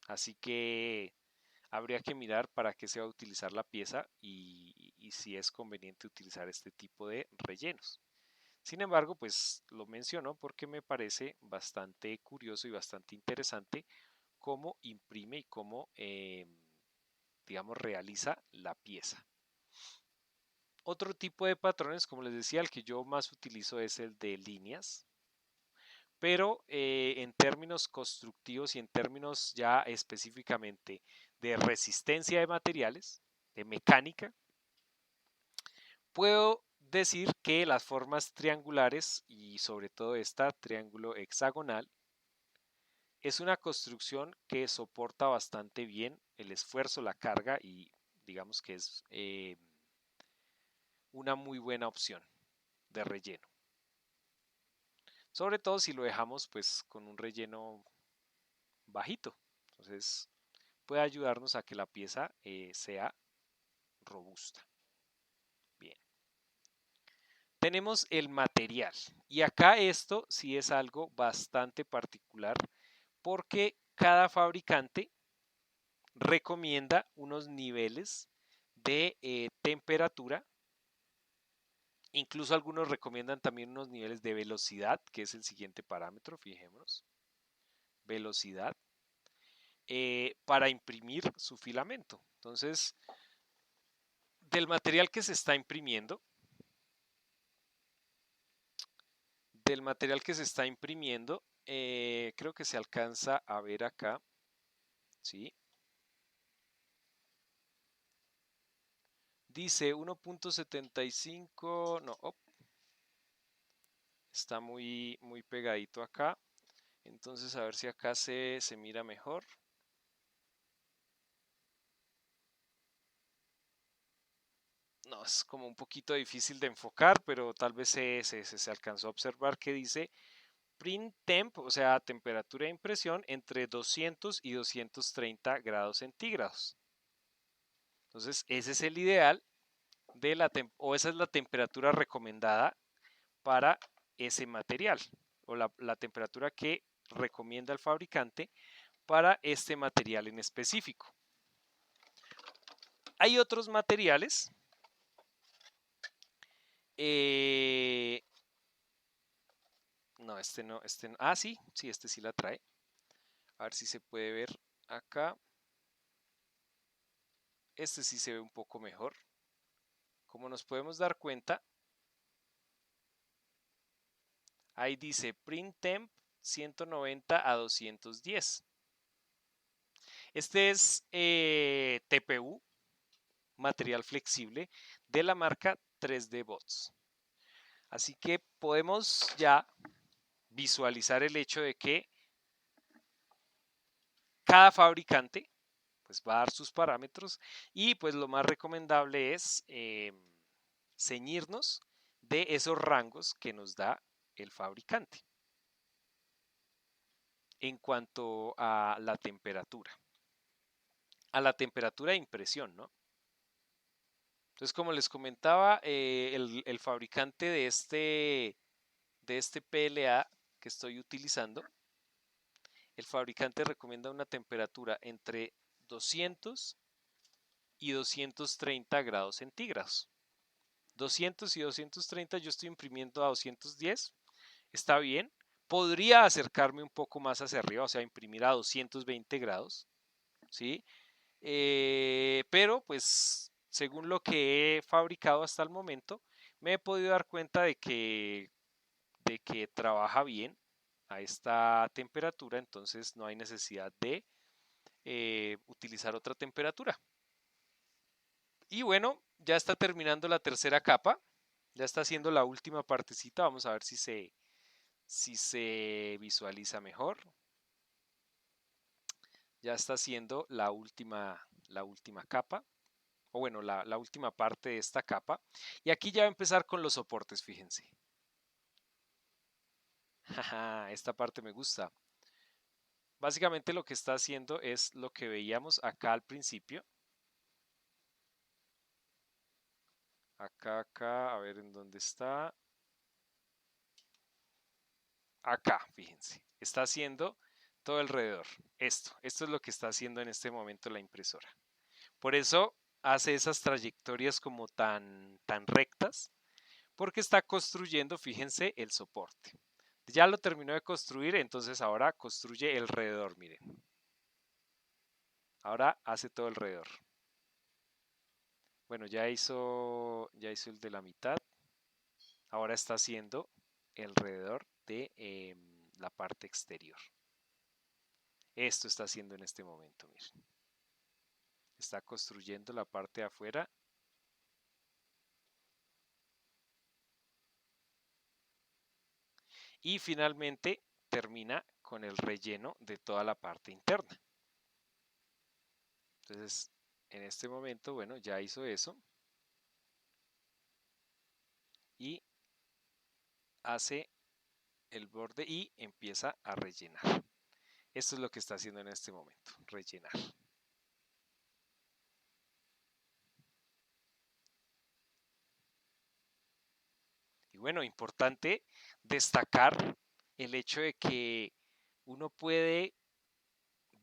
A: Así que habría que mirar para qué se va a utilizar la pieza y si es conveniente utilizar este tipo de rellenos. Sin embargo, pues lo menciono porque me parece bastante curioso y bastante interesante cómo imprime y cómo, digamos, realiza la pieza. Otro tipo de patrones, como les decía, el que yo más utilizo es el de líneas, pero en términos constructivos y en términos ya específicamente de resistencia de materiales, de mecánica, puedo decir que las formas triangulares y sobre todo esta triángulo hexagonal es una construcción que soporta bastante bien el esfuerzo, la carga y digamos que es una muy buena opción de relleno. Sobre todo si lo dejamos pues con un relleno bajito. Entonces puede ayudarnos a que la pieza sea robusta. Bien. Tenemos el material. Y acá esto sí es algo bastante particular porque cada fabricante recomienda unos niveles de temperatura. Incluso algunos recomiendan también unos niveles de velocidad, que es el siguiente parámetro, fijémonos. Velocidad. Para imprimir su filamento. Entonces, del material que se está imprimiendo, creo que se alcanza a ver acá, ¿sí? Dice 1.75, no, está muy, muy pegadito acá. Entonces, a ver si acá se mira mejor. No, es como un poquito difícil de enfocar, pero tal vez se alcanzó a observar que dice print temp, o sea, temperatura de impresión entre 200 y 230 grados centígrados. Entonces, ese es el ideal o esa es la temperatura recomendada para ese material, o la temperatura que recomienda el fabricante para este material en específico. Hay otros materiales no, este no, este no. Ah, sí, este sí la trae. A ver si se puede ver acá. Este sí se ve un poco mejor. Como nos podemos dar cuenta, ahí dice Print Temp 190 a 210. Este es TPU, material flexible, de la marca 3D Bots. Así que podemos ya visualizar el hecho de que cada fabricante pues va a dar sus parámetros y pues lo más recomendable es ceñirnos de esos rangos que nos da el fabricante en cuanto a la temperatura de impresión, ¿no? Entonces, como les comentaba, el fabricante de este PLA que estoy utilizando, el fabricante recomienda una temperatura entre 200 y 230 grados centígrados. 200 y 230, yo estoy imprimiendo a 210, está bien. Podría acercarme un poco más hacia arriba, o sea, imprimir a 220 grados, ¿sí? Pero pues según lo que he fabricado hasta el momento, me he podido dar cuenta de que trabaja bien a esta temperatura, entonces no hay necesidad de utilizar otra temperatura. Y bueno, ya está terminando la tercera capa, ya está haciendo la última partecita, vamos a ver si se visualiza mejor. Ya está haciendo la última capa, o bueno, la última parte de esta capa. Y aquí ya va a empezar con los soportes, fíjense. Esta parte me gusta. Básicamente lo que está haciendo es lo que veíamos acá al principio. Acá, a ver en dónde está. Acá, fíjense. Está haciendo todo alrededor. Esto es lo que está haciendo en este momento la impresora. Por eso hace esas trayectorias como tan rectas, porque está construyendo, fíjense, el soporte. Ya lo terminó de construir, entonces ahora construye alrededor, miren. Ahora hace todo alrededor. Bueno, ya hizo el de la mitad. Ahora está haciendo alrededor de la parte exterior. Esto está haciendo en este momento, miren. Está construyendo la parte de afuera. Y finalmente termina con el relleno de toda la parte interna. Entonces, en este momento, bueno, ya hizo eso. Y hace el borde y empieza a rellenar. Esto es lo que está haciendo en este momento, rellenar. Y bueno, importante destacar el hecho de que uno puede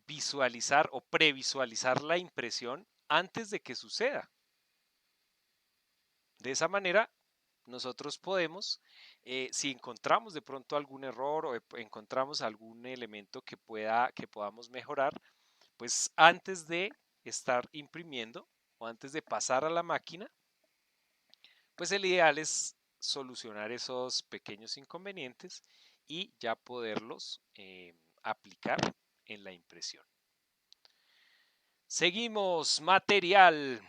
A: visualizar o previsualizar la impresión antes de que suceda. De esa manera, nosotros podemos, si encontramos de pronto algún error o encontramos algún elemento que podamos mejorar, pues antes de estar imprimiendo o antes de pasar a la máquina, pues el ideal es solucionar esos pequeños inconvenientes y ya poderlos aplicar en la impresión. Seguimos, material,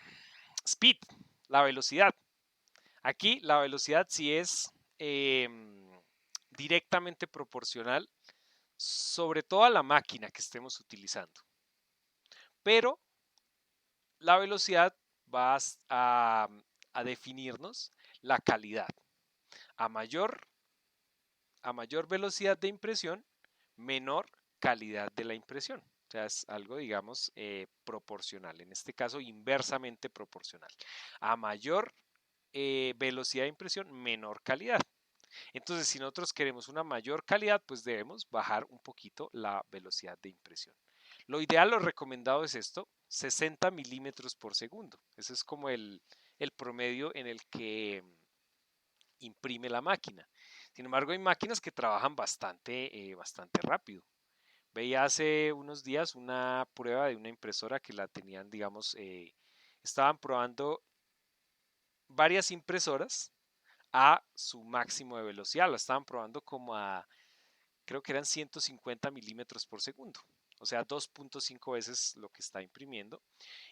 A: speed, la velocidad. Aquí la velocidad sí es directamente proporcional, sobre todo a la máquina que estemos utilizando. Pero la velocidad va a definirnos la calidad. A mayor velocidad de impresión, menor calidad de la impresión. O sea, es algo, digamos, proporcional. En este caso, inversamente proporcional. A mayor velocidad de impresión, menor calidad. Entonces, si nosotros queremos una mayor calidad, pues debemos bajar un poquito la velocidad de impresión. Lo ideal, lo recomendado es esto, 60 milímetros por segundo. Ese es como el promedio en el que imprime la máquina. Sin embargo, hay máquinas que trabajan bastante rápido. Veía hace unos días una prueba de una impresora que la tenían, digamos, estaban probando varias impresoras a su máximo de velocidad. La estaban probando como a, creo que eran 150 milímetros por segundo. O sea, 2.5 veces lo que está imprimiendo.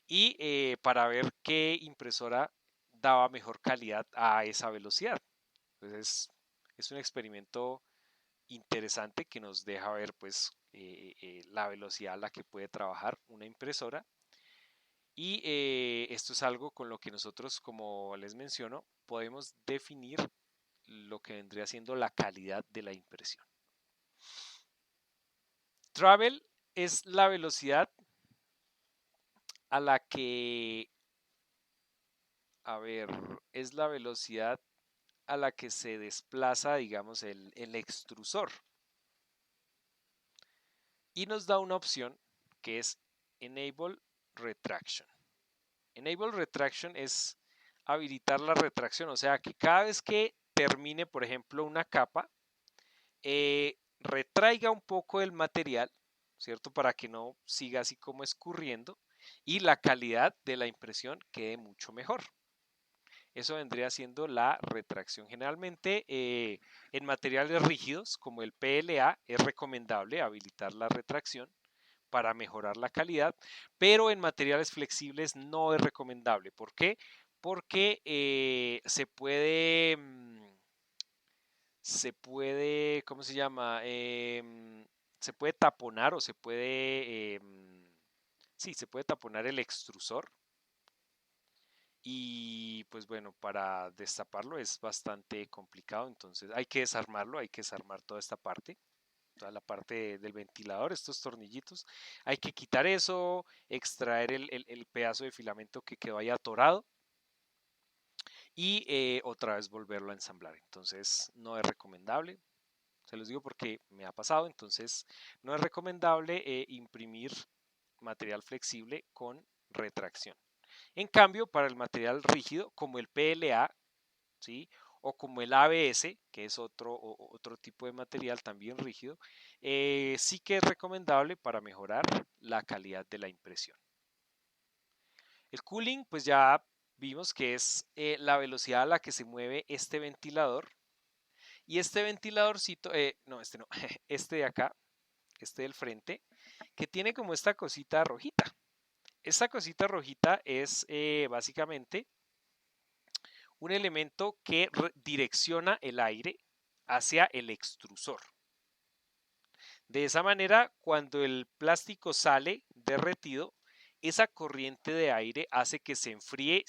A: Y para ver qué impresora daba mejor calidad a esa velocidad. Entonces, es un experimento interesante que nos deja ver pues la velocidad a la que puede trabajar una impresora y esto es algo con lo que nosotros, como les menciono, podemos definir lo que vendría siendo la calidad de la impresión. Travel es la velocidad a la que, a ver, es la velocidad a la que se desplaza, digamos, el extrusor. Y nos da una opción que es Enable Retraction. Enable Retraction es habilitar la retracción, o sea que cada vez que termine, por ejemplo, una capa, retraiga un poco el material, ¿cierto? Para que no siga así como escurriendo y la calidad de la impresión quede mucho mejor. Eso vendría siendo la retracción. Generalmente en materiales rígidos como el PLA es recomendable habilitar la retracción para mejorar la calidad, pero en materiales flexibles no es recomendable. ¿Por qué? Porque ¿cómo se llama? Se puede taponar o sí, se puede taponar el extrusor y pues bueno, para destaparlo es bastante complicado, entonces hay que desarmarlo, hay que desarmar toda esta parte, toda la parte del ventilador, estos tornillitos, hay que quitar eso, extraer el pedazo de filamento que quedó ahí atorado y otra vez volverlo a ensamblar. Entonces no es recomendable, se los digo porque me ha pasado, entonces no es recomendable imprimir material flexible con retracción. En cambio, para el material rígido, como el PLA, ¿sí? O como el ABS, que es otro tipo de material también rígido, sí que es recomendable para mejorar la calidad de la impresión. El cooling, pues ya vimos que es la velocidad a la que se mueve este ventilador. Y este ventiladorcito, no, este no, este de acá, este del frente, que tiene como esta cosita rojita. Esta cosita rojita es básicamente un elemento que direcciona el aire hacia el extrusor. De esa manera, cuando el plástico sale derretido, esa corriente de aire hace que se enfríe,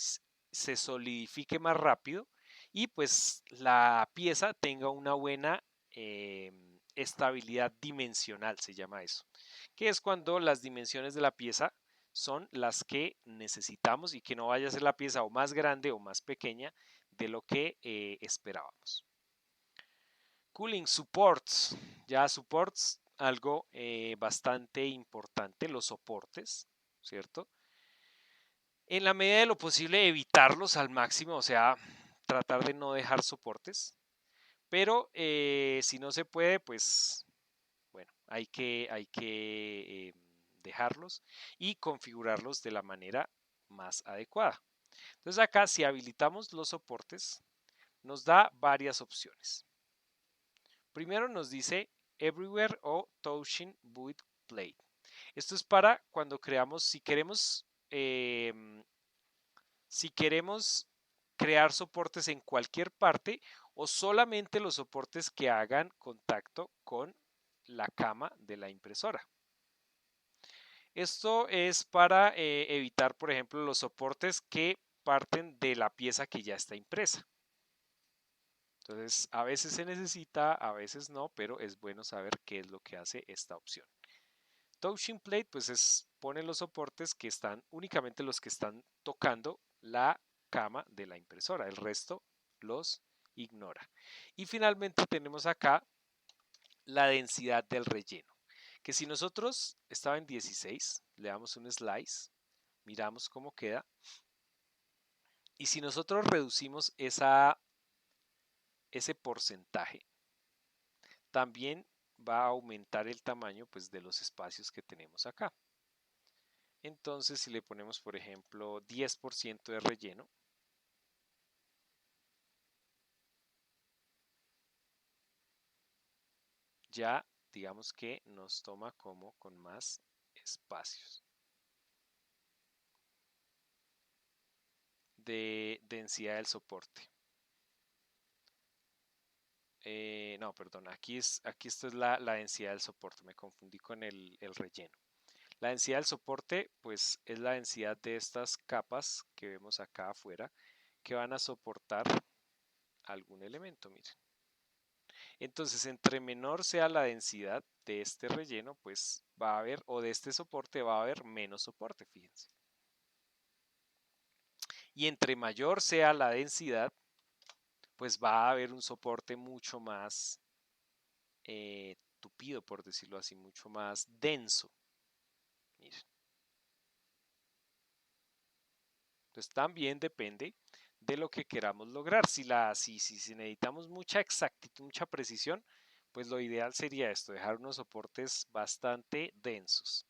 A: se solidifique más rápido y pues la pieza tenga una buena estabilidad dimensional, se llama eso, que es cuando las dimensiones de la pieza son las que necesitamos y que no vaya a ser la pieza o más grande o más pequeña de lo que esperábamos. Cooling supports, ya supports, algo bastante importante, los soportes, ¿cierto? En la medida de lo posible evitarlos al máximo, o sea, tratar de no dejar soportes, pero si no se puede, pues bueno, hay que dejarlos y configurarlos de la manera más adecuada. Entonces acá si habilitamos los soportes, nos da varias opciones. Primero nos dice Everywhere o Touching Build Plate. Esto es para cuando creamos, si queremos crear soportes en cualquier parte o solamente los soportes que hagan contacto con la cama de la impresora. Esto es para evitar, por ejemplo, los soportes que parten de la pieza que ya está impresa. Entonces, a veces se necesita, a veces no, pero es bueno saber qué es lo que hace esta opción. touching plate pues pone los soportes que están únicamente los que están tocando la cama de la impresora, el resto los ignora. Y finalmente tenemos acá la densidad del relleno, que si nosotros estaba en 16, le damos un slice, miramos cómo queda, y si nosotros reducimos ese porcentaje, también va a aumentar el tamaño pues, de los espacios que tenemos acá. Entonces, si le ponemos, por ejemplo, 10% de relleno, ya digamos que nos toma como con más espacios de densidad del soporte. No, perdón, aquí esto es la densidad del soporte, me confundí con el relleno. La densidad del soporte, pues es la densidad de estas capas que vemos acá afuera, que van a soportar algún elemento, miren. Entonces, entre menor sea la densidad de este relleno, pues va a haber, o de este soporte, va a haber menos soporte, fíjense. Y entre mayor sea la densidad, pues va a haber un soporte mucho más tupido, por decirlo así, mucho más denso. Miren. Entonces también depende de lo que queramos lograr. Si necesitamos mucha exactitud, mucha precisión, pues lo ideal sería esto, dejar unos soportes bastante densos.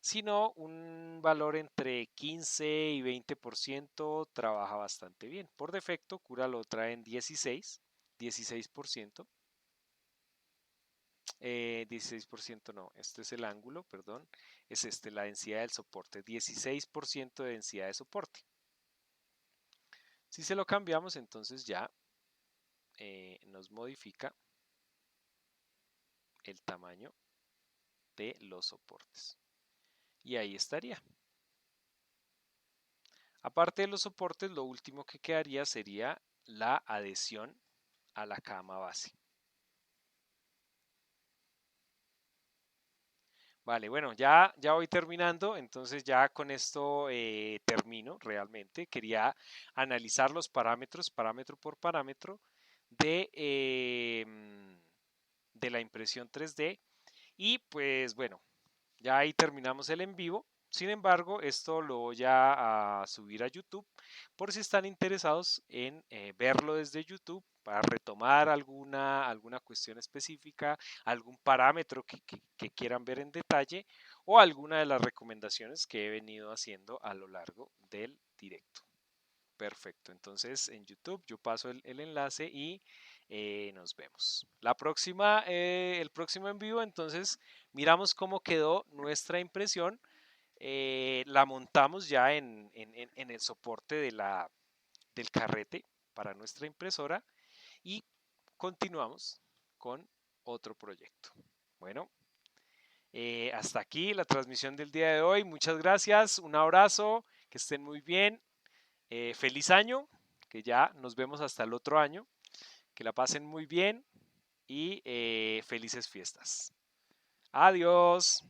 A: Si no, un valor entre 15 y 20% trabaja bastante bien. Por defecto, Cura lo trae en 16%. 16% no, este es el ángulo, perdón, es la densidad del soporte, 16% de densidad de soporte. Si se lo cambiamos, entonces ya nos modifica el tamaño de los soportes. Y ahí estaría. Aparte de los soportes, lo último que quedaría sería la adhesión a la cama base. Vale, bueno, ya voy terminando, entonces ya con esto termino realmente. Quería analizar los parámetros, parámetro por parámetro, de la impresión 3D y pues bueno, ya ahí terminamos el en vivo. Sin embargo, esto lo voy a subir a YouTube por si están interesados en verlo desde YouTube para retomar alguna cuestión específica, algún parámetro que quieran ver en detalle o alguna de las recomendaciones que he venido haciendo a lo largo del directo. Perfecto, entonces en YouTube yo paso el enlace y nos vemos. El próximo en vivo, entonces miramos cómo quedó nuestra impresión. La montamos ya en el soporte del carrete para nuestra impresora y continuamos con otro proyecto. Bueno, hasta aquí la transmisión del día de hoy. Muchas gracias, un abrazo, que estén muy bien. Feliz año, que ya nos vemos hasta el otro año. Que la pasen muy bien y felices fiestas. Adiós.